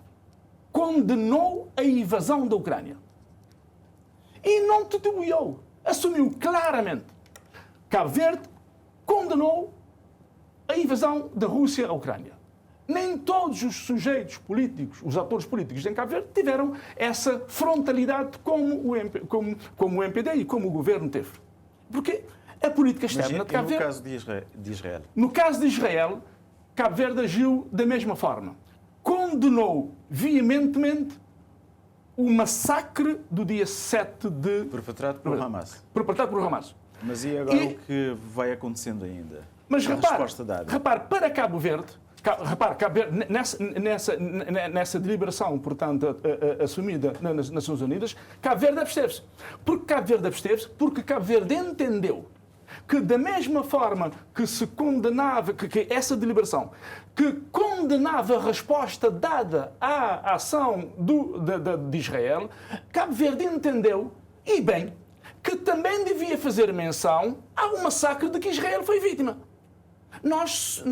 condenou a invasão da Ucrânia. E não titubeou. Assumiu claramente. Cabo Verde condenou a invasão da Rússia à Ucrânia. Nem todos os sujeitos políticos, os atores políticos em Cabo Verde, tiveram essa frontalidade como o MPD e como o governo teve. Porque a política externa de Cabo Verde... no caso de Israel? No caso de Israel, Cabo Verde agiu da mesma forma. Condenou veementemente o massacre do dia 7 de... Perpetrado pelo Hamas. Perpetrado pelo Hamas. Mas e agora o que vai acontecendo ainda? Mas repare, para Cabo Verde, nessa deliberação, portanto, assumida nas Nações Unidas, Cabo Verde absteve-se. Porque Cabo Verde absteve-se porque Cabo Verde entendeu que da mesma forma que se condenava, que essa deliberação, que condenava a resposta dada à ação de Israel, Cabo Verde entendeu, e bem, que também devia fazer menção ao massacre de que Israel foi vítima. Nós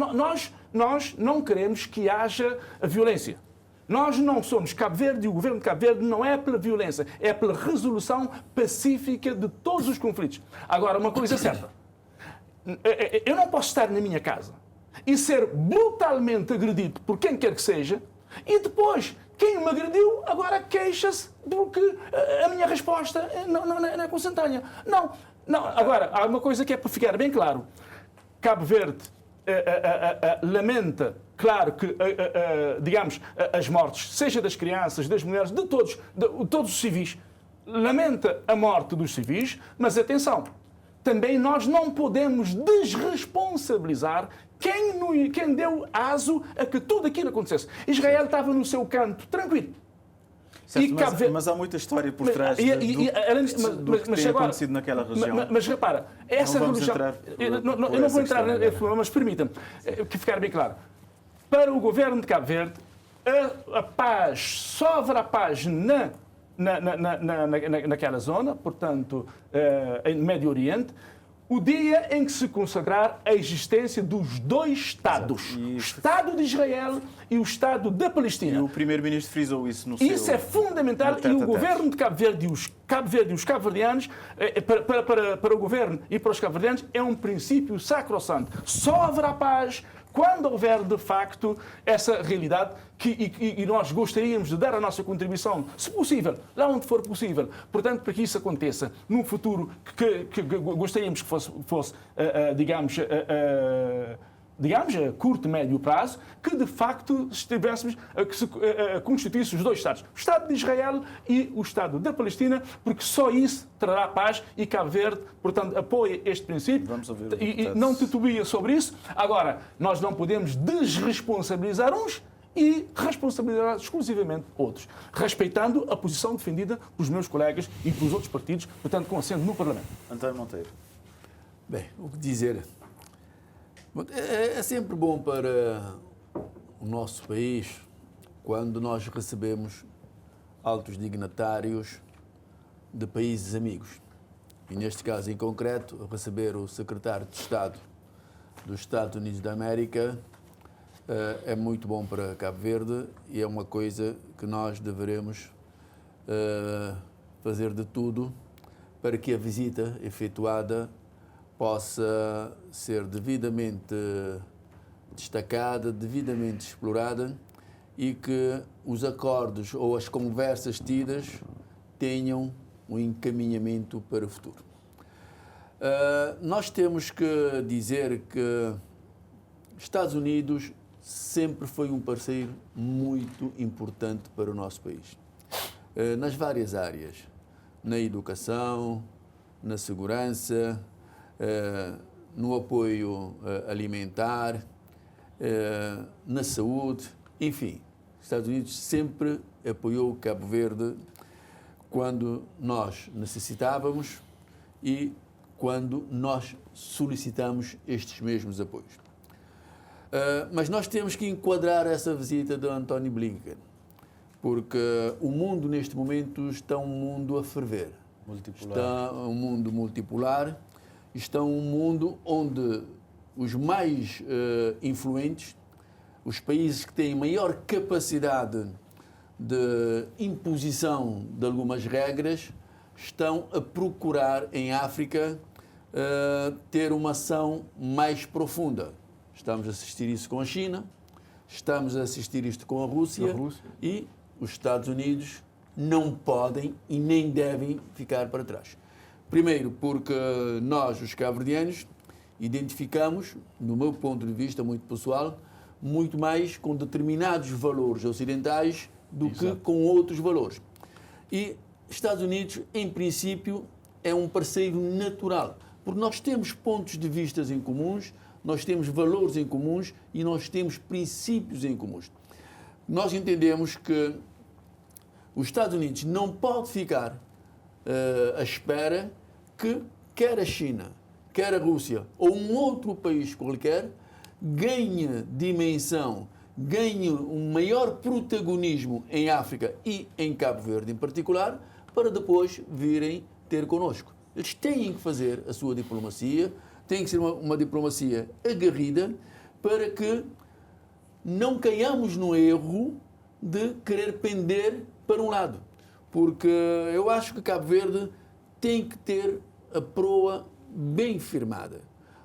não queremos que haja violência. Nós não somos Cabo Verde e o governo de Cabo Verde não é pela violência, é pela resolução pacífica de todos os conflitos. Agora, uma coisa é certa. Eu não posso estar na minha casa e ser brutalmente agredido por quem quer que seja e depois quem me agrediu agora queixa-se porque a minha resposta não é consentânea. Não. Agora, há uma coisa que é para ficar bem claro. Cabo Verde lamenta, claro, que, digamos, as mortes, seja das crianças, das mulheres, de todos os civis. Lamenta a morte dos civis, mas atenção, também nós não podemos desresponsabilizar quem deu aso a que tudo aquilo acontecesse. Israel estava no seu canto, tranquilo. Certo, mas há muita história por trás do que tem acontecido naquela região. Mas repara, essa religião... Eu não vou entrar nesse problema, mas permita-me que ficar bem claro. Para o governo de Cabo Verde, a paz, sobra a paz naquela zona, portanto, em Médio Oriente, o dia em que se consagrar a existência dos dois Estados, o Estado de Israel e o Estado da Palestina. E o Primeiro-Ministro frisou isso no seu... Isso é fundamental e o governo de Cabo Verde e os cabo-verdianos, para o governo e para os cabo-verdianos, é um princípio sacrossanto. Só haverá paz quando houver, de facto, essa realidade e nós gostaríamos de dar a nossa contribuição, se possível, lá onde for possível. Portanto, para que isso aconteça num futuro que gostaríamos que fosse digamos, a curto, médio prazo, que de facto estivéssemos, que se constituíssem os dois Estados, o Estado de Israel e o Estado da Palestina, porque só isso trará paz e Cabo Verde, portanto, apoia este princípio e não titubia sobre isso. Agora, nós não podemos desresponsabilizar uns e responsabilizar exclusivamente outros, respeitando a posição defendida pelos meus colegas e pelos outros partidos, portanto, com assento no Parlamento. António Monteiro. Bem, o que dizer? É sempre bom para o nosso país quando nós recebemos altos dignatários de países amigos. E neste caso em concreto, receber o secretário de Estado dos Estados Unidos da América é muito bom para Cabo Verde e é uma coisa que nós deveremos fazer de tudo para que a visita efetuada possa ser devidamente destacada, devidamente explorada e que os acordos ou as conversas tidas tenham um encaminhamento para o futuro. Nós temos que dizer que Estados Unidos sempre foi um parceiro muito importante para o nosso país, nas várias áreas, na educação, na segurança, no apoio alimentar, na saúde, enfim, os Estados Unidos sempre apoiou Cabo Verde quando nós necessitávamos e quando nós solicitamos estes mesmos apoios. Mas nós temos que enquadrar essa visita de Anthony Blinken, porque o mundo neste momento está um mundo a ferver, está um mundo multipolar. Está um mundo onde os mais influentes, os países que têm maior capacidade de imposição de algumas regras, estão a procurar em África ter uma ação mais profunda. Estamos a assistir isso com a China, estamos a assistir isto com a Rússia. E os Estados Unidos não podem e nem devem ficar para trás. Primeiro, porque nós, os cabo-verdianos, identificamos, no meu ponto de vista muito pessoal, muito mais com determinados valores ocidentais do que com outros valores. E Estados Unidos, em princípio, é um parceiro natural, porque nós temos pontos de vista em comuns, nós temos valores em comuns e nós temos princípios em comuns. Nós entendemos que os Estados Unidos não pode ficar à espera que quer a China, quer a Rússia ou um outro país qualquer, ganhe dimensão, ganhe um maior protagonismo em África e em Cabo Verde em particular, para depois virem ter connosco. Eles têm que fazer a sua diplomacia, tem que ser uma diplomacia aguerrida, para que não caiamos no erro de querer pender para um lado. Porque eu acho que Cabo Verde tem que ter a proa bem firmada.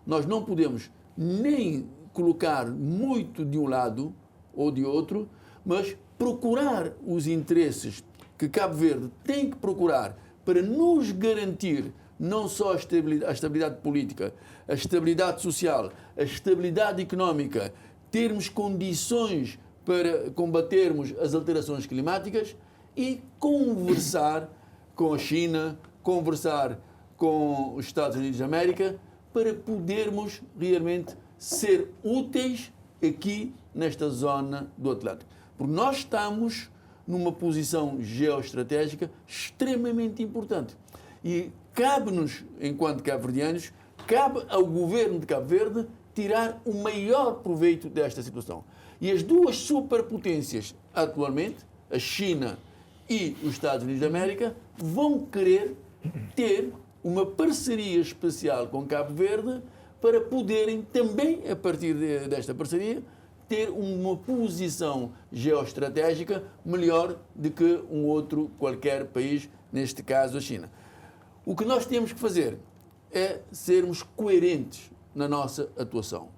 Nós não podemos nem colocar muito de um lado ou de outro, mas procurar os interesses que Cabo Verde tem que procurar para nos garantir não só a estabilidade política, a estabilidade social, a estabilidade económica, termos condições para combatermos as alterações climáticas e conversar com a China, conversar com os Estados Unidos da América, para podermos realmente ser úteis aqui nesta zona do Atlântico. Porque nós estamos numa posição geoestratégica extremamente importante. E cabe-nos, enquanto cabo-verdianos, cabe ao governo de Cabo Verde tirar o maior proveito desta situação. E as duas superpotências atualmente, a China e os Estados Unidos da América, vão querer ter uma parceria especial com Cabo Verde para poderem também, a partir desta parceria, ter uma posição geoestratégica melhor do que um outro qualquer país, neste caso a China. O que nós temos que fazer é sermos coerentes na nossa atuação,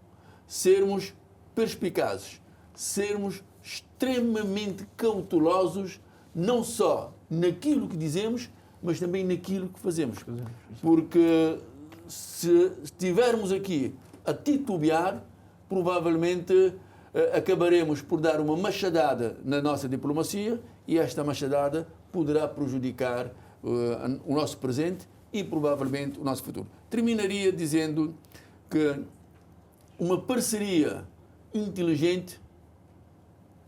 sermos perspicazes, sermos extremamente cautelosos, não só naquilo que dizemos, mas também naquilo que fazemos. Porque se estivermos aqui a titubear, provavelmente acabaremos por dar uma machadada na nossa diplomacia, e esta machadada poderá prejudicar o nosso presente e provavelmente o nosso futuro. Terminaria dizendo que uma parceria inteligente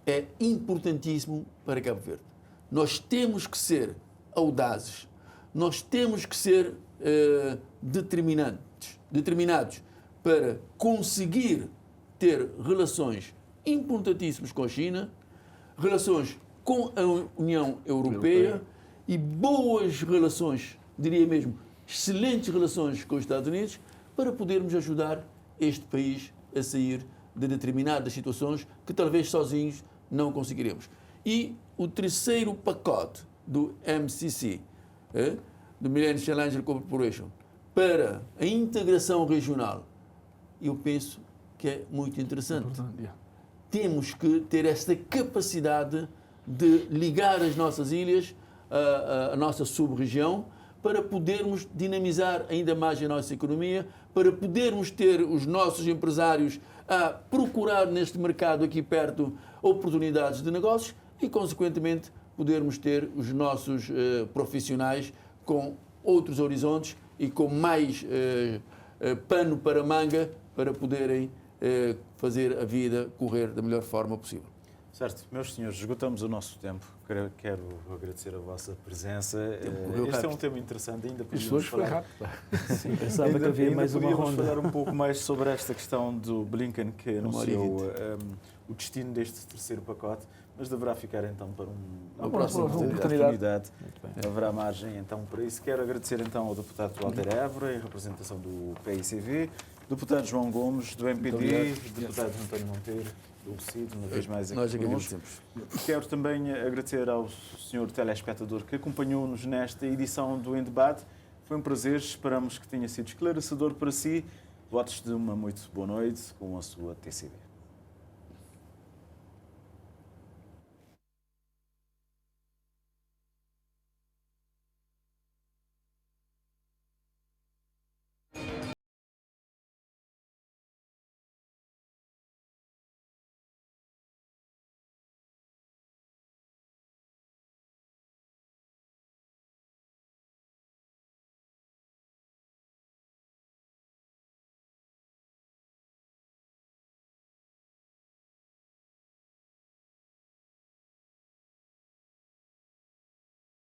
é importantíssimo para Cabo Verde. Nós temos que ser audazes, nós temos que ser determinados para conseguir ter relações importantíssimas com a China, relações com a União Europeia e boas relações, diria mesmo, excelentes relações com os Estados Unidos, para podermos ajudar este país a sair de determinadas situações que talvez sozinhos não conseguiremos. E o terceiro pacote do MCC, do Millennium Challenger Corporation, para a integração regional, eu penso que é muito interessante. Temos que ter esta capacidade de ligar as nossas ilhas, a nossa sub-região, para podermos dinamizar ainda mais a nossa economia, para podermos ter os nossos empresários a procurar neste mercado aqui perto oportunidades de negócios e, consequentemente, podermos ter os nossos profissionais com outros horizontes e com mais pano para manga para poderem fazer a vida correr da melhor forma possível. Certo, meus senhores, esgotamos o nosso tempo. Quero agradecer a vossa presença. Este é um tema interessante, ainda podíamos falar. Sim, pensava que havia mais uma ronda. Falar um pouco mais sobre esta questão do Blinken, que anunciou o destino deste terceiro pacote, mas deverá ficar então para uma próxima oportunidade. Haverá margem então para isso. Quero agradecer então ao deputado Walter Évora, em representação do PICV, deputado João Gomes, do MPD, deputado António Monteiro, do CID, uma vez mais aqui conosco. Quero também agradecer ao senhor telespectador que acompanhou-nos nesta edição do Em Debate. Foi um prazer, esperamos que tenha sido esclarecedor para si. Votos de uma muito boa noite com a sua TCV.